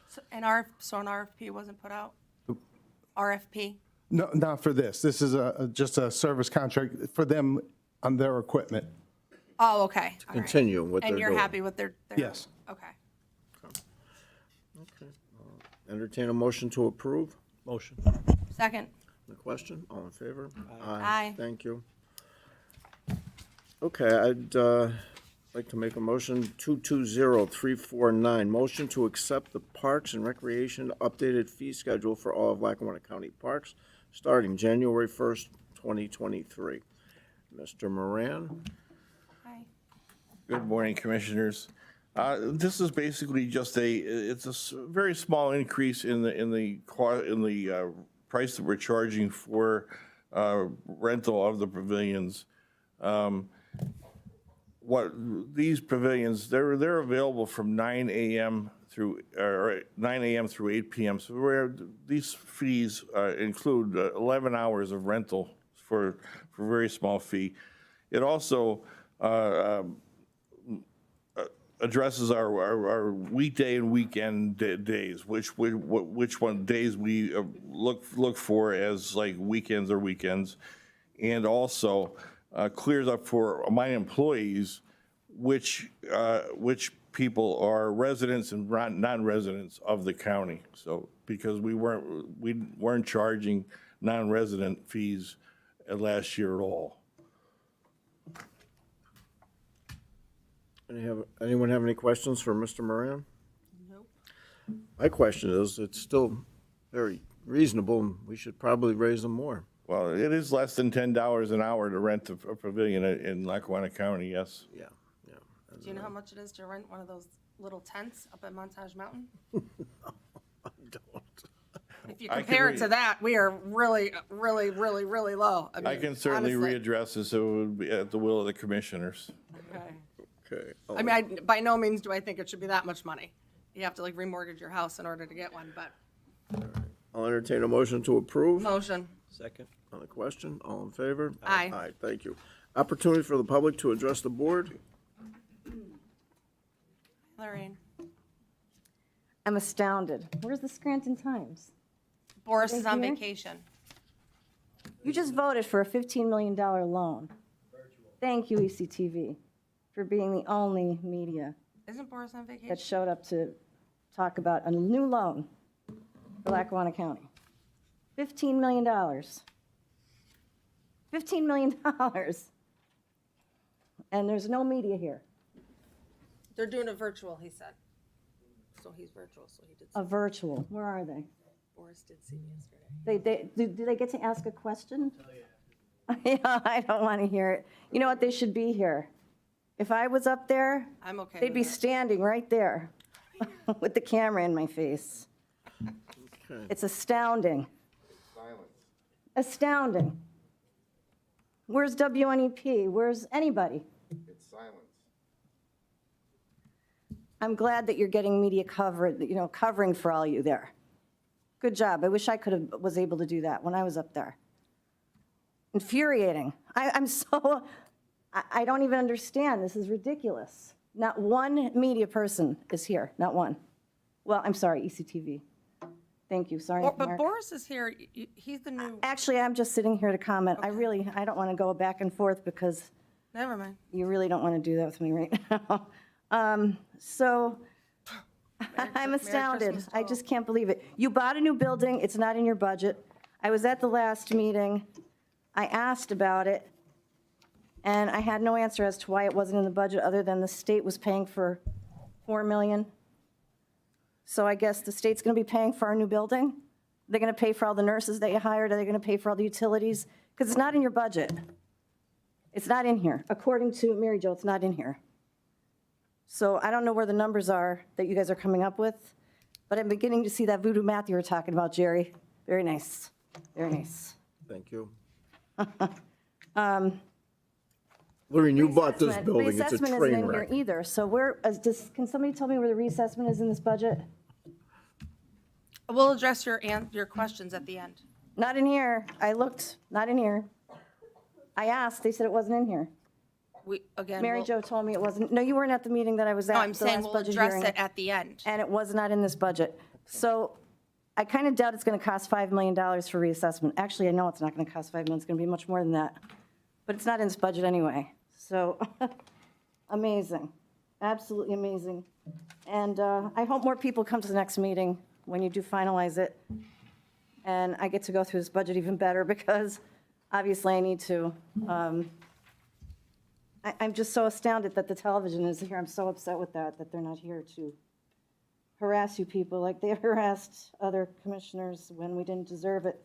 So an RFP wasn't put out? RFP? No, not for this. This is just a service contract for them on their equipment. Oh, okay. All right. Continue what they're And you're doing. happy with their? Yes. Okay. Entertain a motion to approve. Motion. Second. The question, all in favor? Aye. Thank you. Okay, I'd like to make a motion, 220349, motion to accept the Parks and Recreation updated fee schedule for all of Lackawanna County parks, starting January 1st, 2023. Mr. Moran? Aye. Good morning, Commissioners. This is basically just it's a very small increase in the price that we're charging for rental of the pavilions. What these pavilions, they're available from 9 a.m. through 8 p.m. So these fees include 11 hours of rental for a very small fee. It also addresses our weekday and weekend days, which one days we look for as like weekends or weekends, and also clears up for my employees which people are residents and non-residents of the county. So because we weren't charging non-resident fees last year at all. Anyone have any questions for Mr. Moran? Nope. My question is, it's still very reasonable, and we should probably raise them more. Well, it is less than $10 an hour to rent a pavilion in Lackawanna County, yes. Yeah. Do you know how much it is to rent one of those little tents up at Montage Mountain? I don't. If you I can compare it read- to that, we are really, really, really, really low. I mean, can certainly honestly. readdress this, it would be at the will of the commissioners. Okay. Okay. I mean, by no means do I think it should be that much money. You have to like remortgage your house in order to get one, but I'll entertain a motion to approve. motion. Second. On the question, all in favor? Aye. Aye, thank you. Opportunity for the public to address the board. Lorraine. I'm astounded. Where's the Scranton Times? Boris is on here? vacation. You just voted for a $15 million loan. Thank you, ECTV, for being the only media Isn't Boris on vacation? that showed up to talk about a new loan for Lackawanna County. $15 million. $15 million. And there's no media here. They're doing a virtual, he said. So he's virtual, so he did. A virtual. Where are they? Boris did see me yesterday. Do they get to ask a question? Yeah, I don't want to hear it. You know what? They should be here. If I was up there, I'm okay they'd with be that. standing right there with the camera in my face. Okay. It's astounding. Astounding. Where's WNEP? Where's anybody? It's silence. I'm glad that you're getting media coverage, covering for all you there. Good job. I wish I was able to do that when I was up there. Infuriating. I don't even understand. This is ridiculous. Not one media person is here, not one. Well, I'm sorry, ECTV. Thank you, sorry, But Mark. Boris is here. He's the new. Actually, I'm just sitting here to comment. I don't want to go back and forth because Never mind. you really don't want to do that with me right now. So I'm Merry astounded. Christmas to I all. just can't believe it. You bought a new building. It's not in your budget. I was at the last meeting. I asked about it, and I had no answer as to why it wasn't in the budget, other than the state was paying for $4 million. So I guess the state's going to be paying for our new building? They're going to pay for all the nurses that you hired? Are they going to pay for all the utilities? Because it's not in your budget. It's not in here. According to Mary Jo, it's not in here. So I don't know where the numbers are that you guys are coming up with, but I'm beginning to see that voodoo math you were talking about, Jerry. Very nice. Very nice. Thank you. Lorraine, you bought this building, it's a Reassessment isn't train in here wreck. either. So can somebody tell me where the reassessment is in this budget? We'll address your questions at the end. Not in here. I looked, not in here. I asked, they said it wasn't in here. Mary we'll- Jo told me it wasn't. No, you weren't at the meeting that I was at. No, I'm the saying last we'll budget address hearing. it at the end. And it was not in this budget. So I kind of doubt it's going to cost $5 million for reassessment. Actually, I know it's not going to cost $5 million. It's going to be much more than that. But it's not in this budget anyway. So amazing, absolutely amazing. And I hope more people come to the next meeting when you do finalize it. And I get to go through this budget even better because obviously I need to. I'm just so astounded that the television is here. I'm so upset with that they're not here to harass you people like they harassed other commissioners when we didn't deserve it.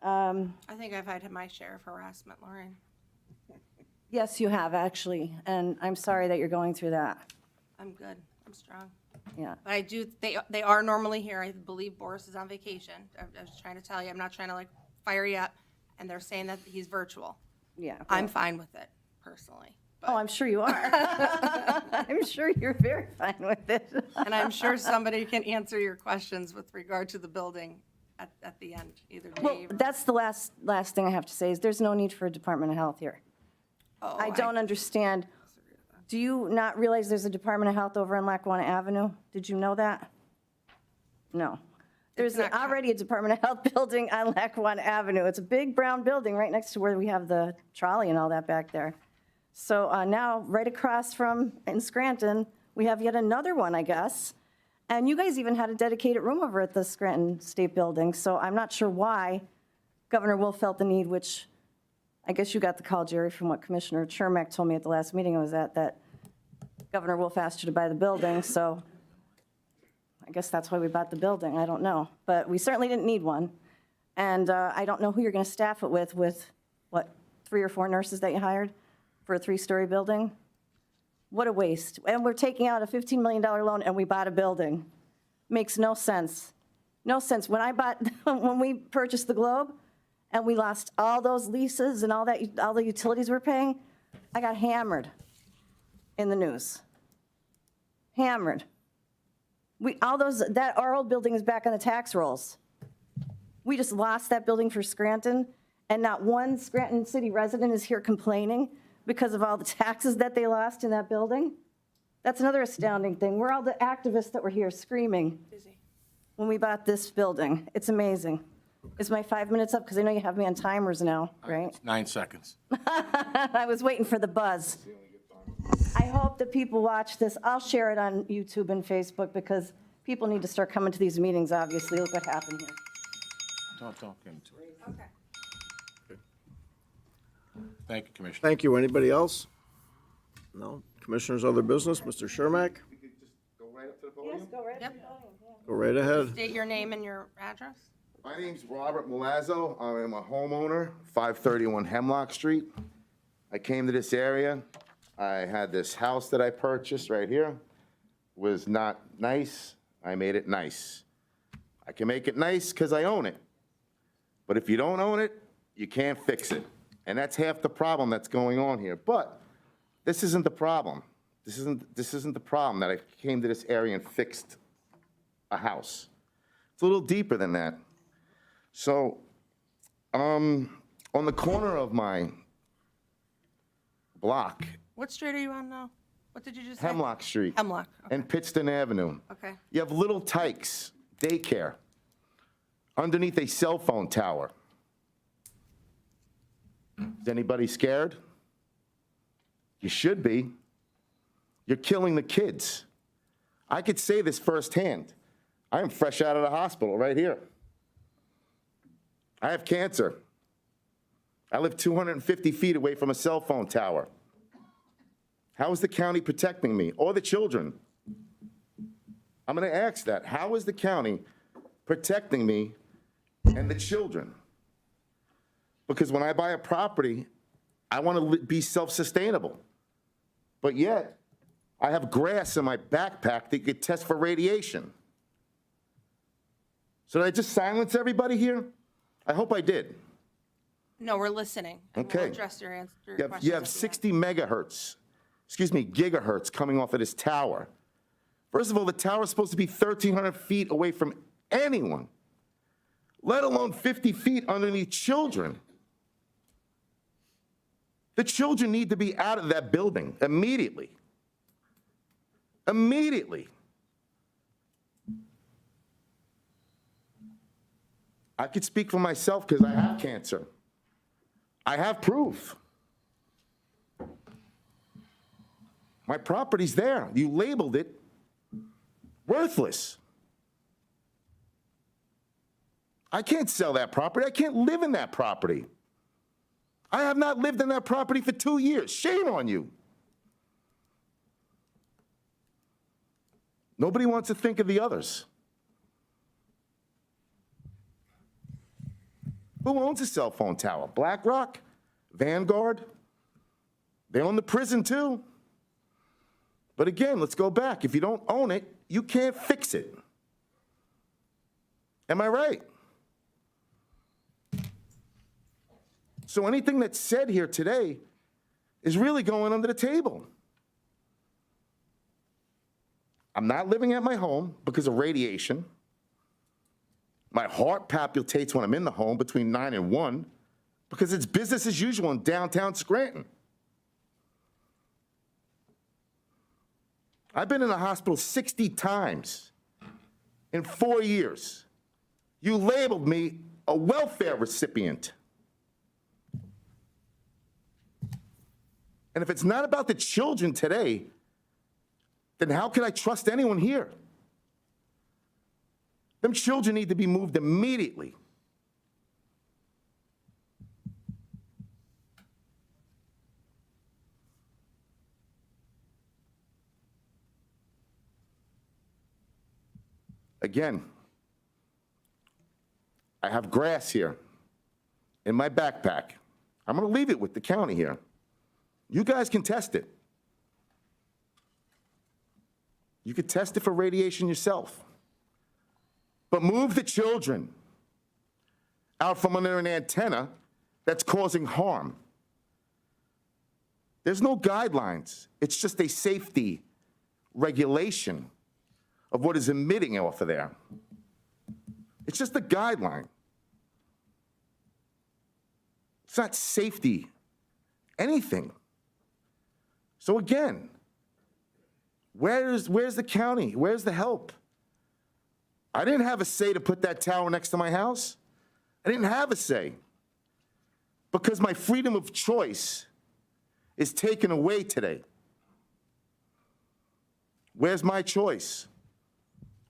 I think I've had my share of harassment, Lauren. Yes, you have, actually, and I'm sorry that you're going through that. I'm good. I'm strong. Yeah. But I do, they are normally here. I believe Boris is on vacation. I was trying to tell you, I'm not trying to like fire you up. And they're saying that he's virtual. Yeah. I'm fine with it, personally. Oh, I'm sure you are. I'm sure you're very fine with it. And I'm sure somebody can answer your questions with regard to the building at the end, either Well, Dave or. that's the last thing I have to say, is there's no need for a Department of Health here. Oh, I don't understand. Do you not realize there's a Department of Health over on Lackawanna Avenue? Did you know that? No. There's not already a Department of Health building on Lackawanna Avenue. It's a big brown building right next to where we have the trolley and all that back there. So now, right across from, in Scranton, we have yet another one, I guess. And you guys even had a dedicated room over at the Scranton State Building. So I'm not sure why Governor Wolf felt the need, which I guess you got the call, Jerry, from what Commissioner Chermak told me at the last meeting I was at, that Governor Wolf asked you to buy the building. So I guess that's why we bought the building. I don't know. But we certainly didn't need one. And I don't know who you're going to staff it with, what, 3 or 4 nurses that you hired for a 3-story building? What a waste. And we're taking out a $15 million loan and we bought a building. Makes no sense. No sense. When we purchased the Globe and we lost all those leases and all the utilities we're paying, I got hammered in the news. Hammered. Our old building is back on the tax rolls. We just lost that building for Scranton, and not one Scranton city resident is here complaining because of all the taxes that they lost in that building. That's another astounding thing. We're all the activists that were here screaming when we bought this building. It's amazing. Is my 5 minutes up? Because I know you have me on timers now, right? 9 seconds. I was waiting for the buzz. I hope that people watch this. I'll share it on YouTube and Facebook because people need to start coming to these meetings, obviously. Look what happened here. Don't get into it. Okay. Thank you, Commissioner. Thank you. Anybody else? No? Commissioners, other business? Mr. Shermack? Yes, go right Yep. Go right ahead. State your name and your address. My name's Robert Milazzo. I am a homeowner, 531 Hemlock Street. I came to this area. I had this house that I purchased right here. Was not nice. I made it nice. I can make it nice because I own it. But if you don't own it, you can't fix it. And that's half the problem that's going on here. But this isn't the problem. This isn't the problem that I came to this area and fixed a house. It's a little deeper than that. So, on the corner of my block, What street are you on now? What did you just say? Hemlock Street. Hemlock. Okay. And Pittston Avenue. Okay. You have Little Tykes Daycare underneath a cell phone tower. Is anybody scared? You should be. You're killing the kids. I could say this firsthand. I am fresh out of the hospital right here. I have cancer. I live 250 feet away from a cell phone tower. How is the county protecting me or the children? I'm going to ask that. How is the county protecting me and the children? Because when I buy a property, I want to be self-sustainable. But yet, I have grass in my backpack that could test for radiation. So did I just silence everybody here? I hope I did. No, we're listening. And we'll Okay. address your answer. Your You have questions at the end. 60 gigahertz coming off of this tower. First of all, the tower is supposed to be 1,300 feet away from anyone, let alone 50 feet underneath children. The children need to be out of that building immediately. Immediately. I could speak for myself because I have cancer. I have proof. My property's there. You labeled it worthless. I can't sell that property. I can't live in that property. I have not lived in that property for 2 years. Shame on you. Nobody wants to think of the others. Who owns a cell phone tower? BlackRock? Vanguard? They own the prison too. But again, let's go back. If you don't own it, you can't fix it. Am I right? So anything that's said here today is really going under the table. I'm not living at my home because of radiation. My heart palpitates when I'm in the home between 9 and 1 because it's business as usual in downtown Scranton. I've been in the hospital 60 times in 4 years. You labeled me a welfare recipient. And if it's not about the children today, then how can I trust anyone here? Them children need to be moved immediately. Again, I have grass here in my backpack. I'm going to leave it with the county here. You guys can test it. You could test it for radiation yourself. But move the children out from under an antenna that's causing harm. There's no guidelines. It's just a safety regulation of what is emitting off of there. It's just a guideline. It's not safety, anything. So again, where's the county? Where's the help? I didn't have a say to put that tower next to my house. I didn't have a say because my freedom of choice is taken away today. Where's my choice?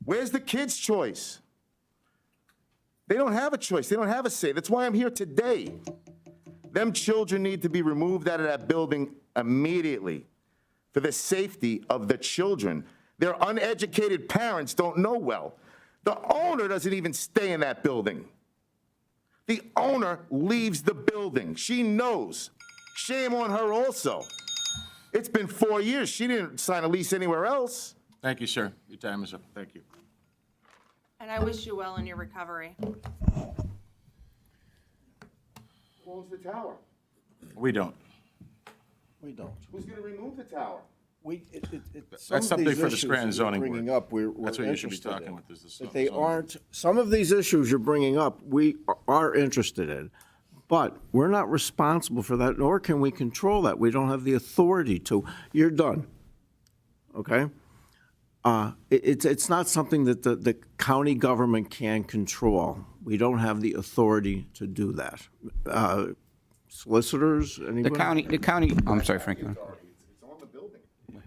Where's the kids' choice? They don't have a choice. They don't have a say. That's why I'm here today. Them children need to be removed out of that building immediately for the safety of the children. Their uneducated parents don't know well. The owner doesn't even stay in that building. The owner leaves the building. She knows. Shame on her also. It's been 4 years. She didn't sign a lease anywhere else. Thank you, sir. Your time is up. Thank you. And I wish you well in your recovery. Who owns the tower? We don't. We don't. Who's going to remove the tower? That's something for the Scranton zoning board. Bringing up, we're That's what you should be interested talking in. with, is the If they zoning. aren't, some of these issues you're bringing up, we are interested in, but we're not responsible for that, nor can we control that. We don't have the authority to. You're done, okay? It's not something that the county government can control. We don't have the authority to do that. Solicitors, anybody? The county, I'm sorry, Frank. It's on the building.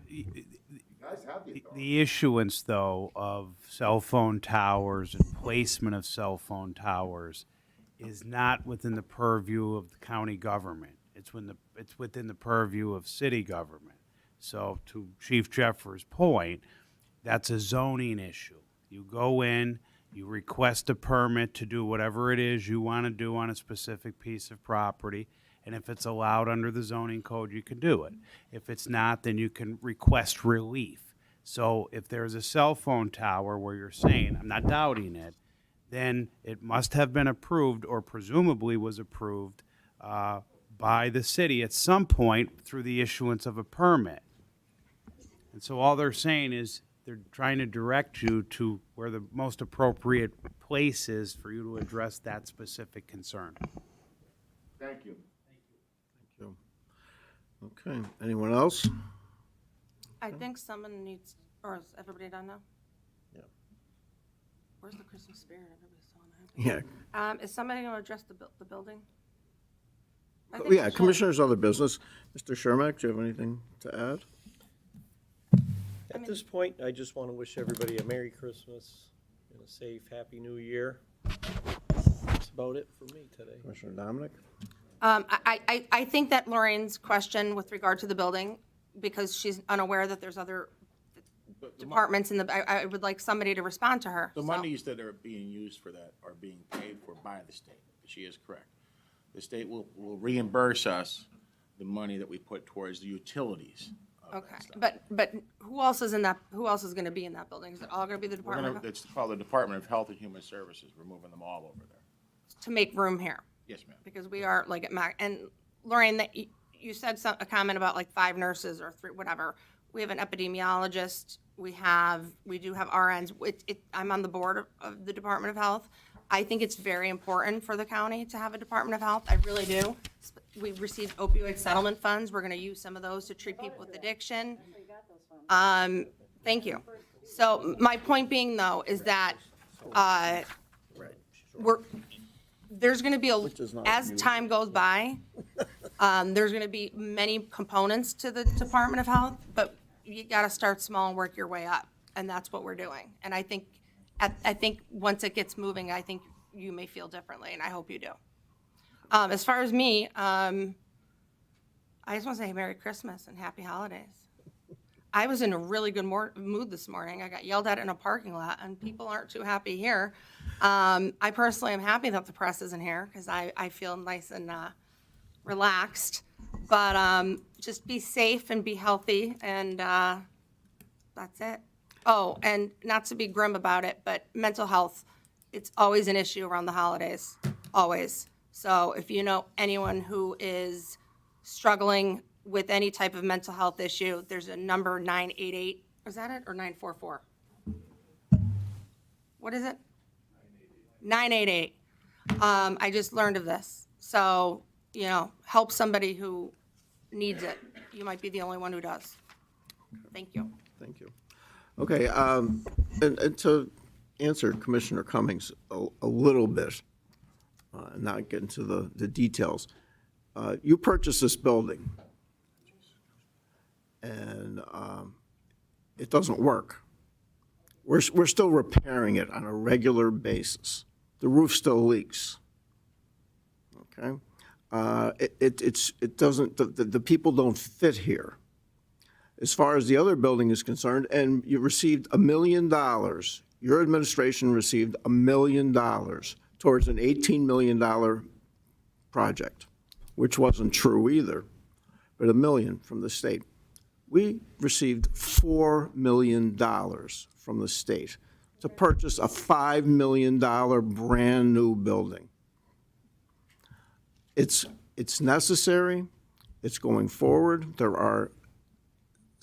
You guys have the authority. The issuance, though, of cell phone towers and placement of cell phone towers is not within the purview of the county government. It's within the purview of city government. So to Chief Jeffers' point, that's a zoning issue. You go in, you request a permit to do whatever it is you want to do on a specific piece of property, and if it's allowed under the zoning code, you can do it. If it's not, then you can request relief. So if there's a cell phone tower where you're saying, I'm not doubting it, then it must have been approved or presumably was approved by the city at some point through the issuance of a permit. And so all they're saying is they're trying to direct you to where the most appropriate place is for you to address that specific concern. Thank you. Okay, anyone else? I think someone needs, or is everybody done now? Yeah. Where's the Christmas spirit? Everybody's so Yeah, Is somebody going to address the building? I think we yeah, should. Commissioners, other business. Mr. Shermack, do you have anything to add? At this point, I just want to wish everybody a Merry Christmas and a safe, Happy New Year. That's about it for me today. Commissioner Dominic? I think that Lorraine's question with regard to the building, because she's unaware that there's other departments in the, I would like somebody to respond to her. The so. monies that are being used for that are being paid for by the state. She is correct. The state will reimburse us the money that we put towards the utilities. Okay, but who else is in that, who else is going to be in that building? Is it all going to be the We're Department gonna, of, it's called the Department of Health and Human Services. We're moving them all over there. to make room here? Yes, ma'am. Because we are like at max, and Lorraine, that you said a comment about like 5 nurses or 3, whatever. We have an epidemiologist, we do have RNs. I'm on the board of the Department of Health. I think it's very important for the county to have a Department of Health, I really do. We received opioid settlement funds, we're gonna use some of those to treat people with addiction. Thank you. So my point being though, is that, there's gonna be, as time goes by, there's gonna be many components to the Department of Health, but you gotta start small and work your way up, and that's what we're doing. And I think once it gets moving, I think you may feel differently, and I hope you do. As far as me, I just wanna say Merry Christmas and Happy Holidays. I was in a really good mood this morning. I got yelled at in a parking lot, and people aren't too happy here. I personally am happy that the press isn't here, because I feel nice and relaxed. But just be safe and be healthy, and that's it. Oh, and not to be grim about it, but mental health, it's always an issue around the holidays, always. So if you know anyone who is struggling with any type of mental health issue, there's a number 988, is that it, or 944? What is it? 988. I just learned of this. So, help somebody who needs it. You might be the only one who does. Thank you. Thank you. Okay, and to answer Commissioner Cummings a little bit, not get into the details, you purchased this building, and it doesn't work. We're still repairing it on a regular basis. The roof still leaks. Okay, it doesn't. The people don't fit here. As far as the other building is concerned, and you received $1 million. Your administration received $1 million towards an $18 million project, which wasn't true either, but $1 million from the state. We received $4 million from the state to purchase a $5 million brand-new building. It's necessary. It's going forward. There are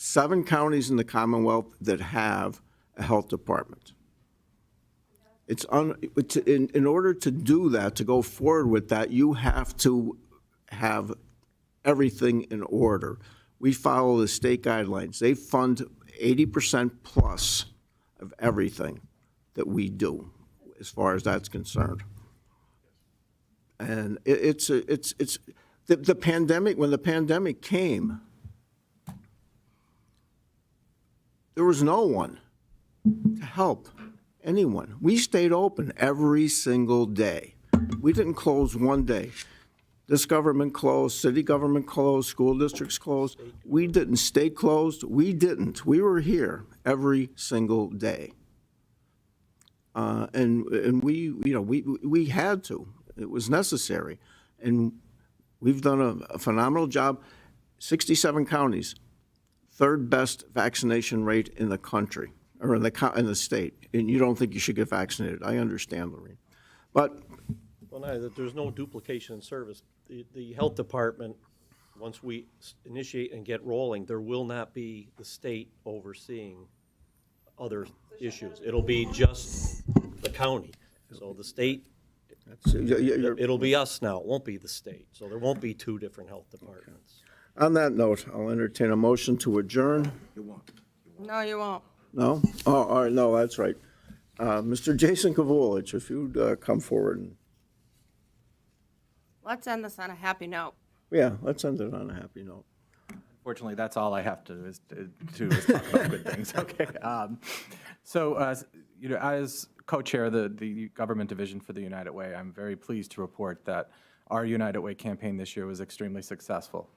7 counties in the Commonwealth that have a health department. In order to do that, to go forward with that, you have to have everything in order. We follow the state guidelines. They fund 80% plus of everything that we do, as far as that's concerned. And the pandemic, when the pandemic came, there was no one to help anyone. We stayed open every single day. We didn't close one day. This government closed, city government closed, school districts closed. We didn't stay closed. We didn't. We were here every single day. And we had to. It was necessary. And we've done a phenomenal job. 67 counties. 3rd best vaccination rate in the country, or in the state. And you don't think you should get vaccinated. I understand, Lorraine. But Well, no, there's no duplication in service. The health department, once we initiate and get rolling, there will not be the state overseeing other issues. It'll be just the county. So the state, it'll be us now. It won't be the state. So there won't be 2 different health departments. on that note, I'll entertain a motion to adjourn. No, you won't. No? Oh, all right, no, that's right. Mr. Jason Kavulich, if you'd come forward and, Let's end this on a happy note. yeah, let's end it on a happy note. Fortunately, that's all I have to do is talk about good things. Okay. So, as co-chair of the government division for the United Way, I'm very pleased to report that our United Way campaign this year was extremely successful.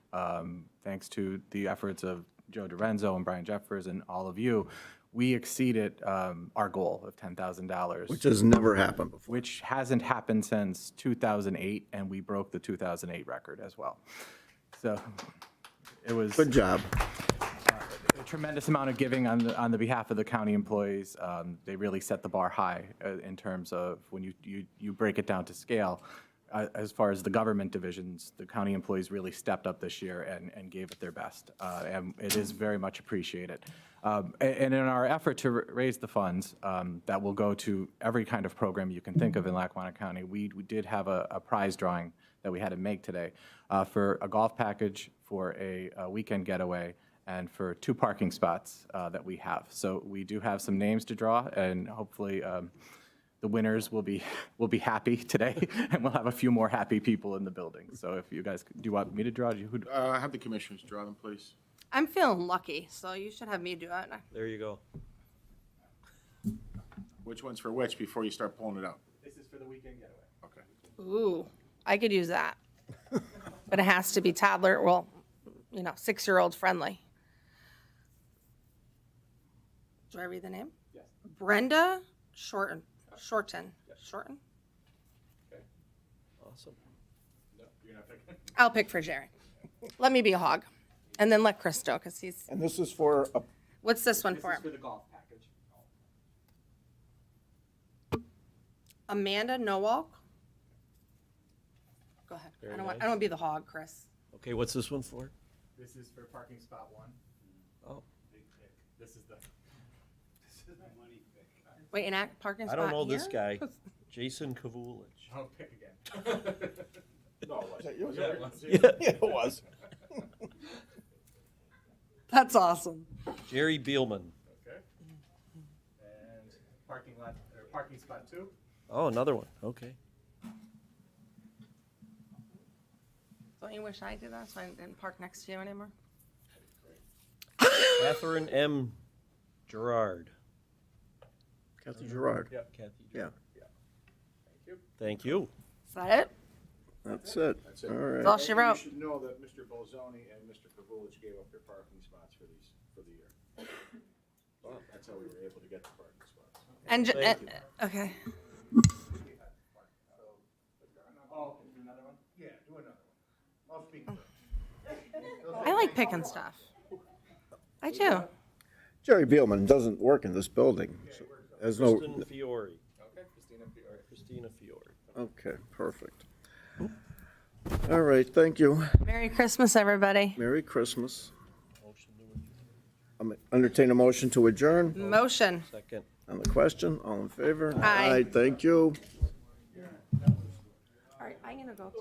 Thanks to the efforts of Joe DiRenzo and Brian Jeffers and all of you, we exceeded our goal of $10,000. Which has never happened before. Which hasn't happened since 2008, and we broke the 2008 record as well. So it was Good job. a tremendous amount of giving on the behalf of the county employees. They really set the bar high in terms of when you break it down to scale. As far as the government divisions, the county employees really stepped up this year and gave it their best. And it is very much appreciated. And in our effort to raise the funds that will go to every kind of program you can think of in Lackawanna County, we did have a prize drawing that we had to make today for a golf package, for a weekend getaway, and for 2 parking spots that we have. So we do have some names to draw, and hopefully the winners will be happy today, and we'll have a few more happy people in the building. So if you guys, do you want me to draw? Have the commissioners draw them, please. I'm feeling lucky, so you should have me do it. There you go. Which one's for which before you start pulling it out? This is for the weekend getaway. Okay. Ooh, I could use that. But it has to be toddler, well, 6-year-old friendly. Do I read the name? Yes. Brenda Shorten. Okay, awesome. No, you're not picking. I'll pick for Jerry. Let me be a hog. And then let Chris go, because he's, And this is for, what's this one for? This is for the golf package. Amanda Nowalk? Go ahead. Very I don't want nice. to be the hog, Chris. Okay, what's this one for? This is for parking spot 1. Oh, Big pick. This is the money pick. Wait, parking I spot don't know this here? guy. Jason Kavulich. Oh, pick again. No, it wasn't. Yeah, it was. yeah, it was. That's awesome. Jerry Beelman. Okay. And parking lot, or parking spot 2. Oh, another one. Okay. Don't you wish I did that so I didn't park next to you anymore? Catherine M. Gerard. Kathy Gerard. Yep. Kathy. Yeah, Thank you. Is that it? that's it. That's it. All That's right. all she wrote. You should know that Mr. Bolzoni and Mr. Kavulich gave up their parking spots for the year. That's how we were able to get the parking spots. And, Thank you. okay. Oh, another one? Yeah, do another one. I'll speak to it. I like picking stuff. I do. Jerry Beelman doesn't work in this building. So there's no, Kristen Fiore. Okay, Christina. Christina Fiore. okay, perfect. All right, thank you. Merry Christmas, everybody. Merry Christmas. Motion to adjourn. Entertain a motion to adjourn Motion. Second. on the question. All in favor? Aye. Thank you. All right, I'm gonna go to.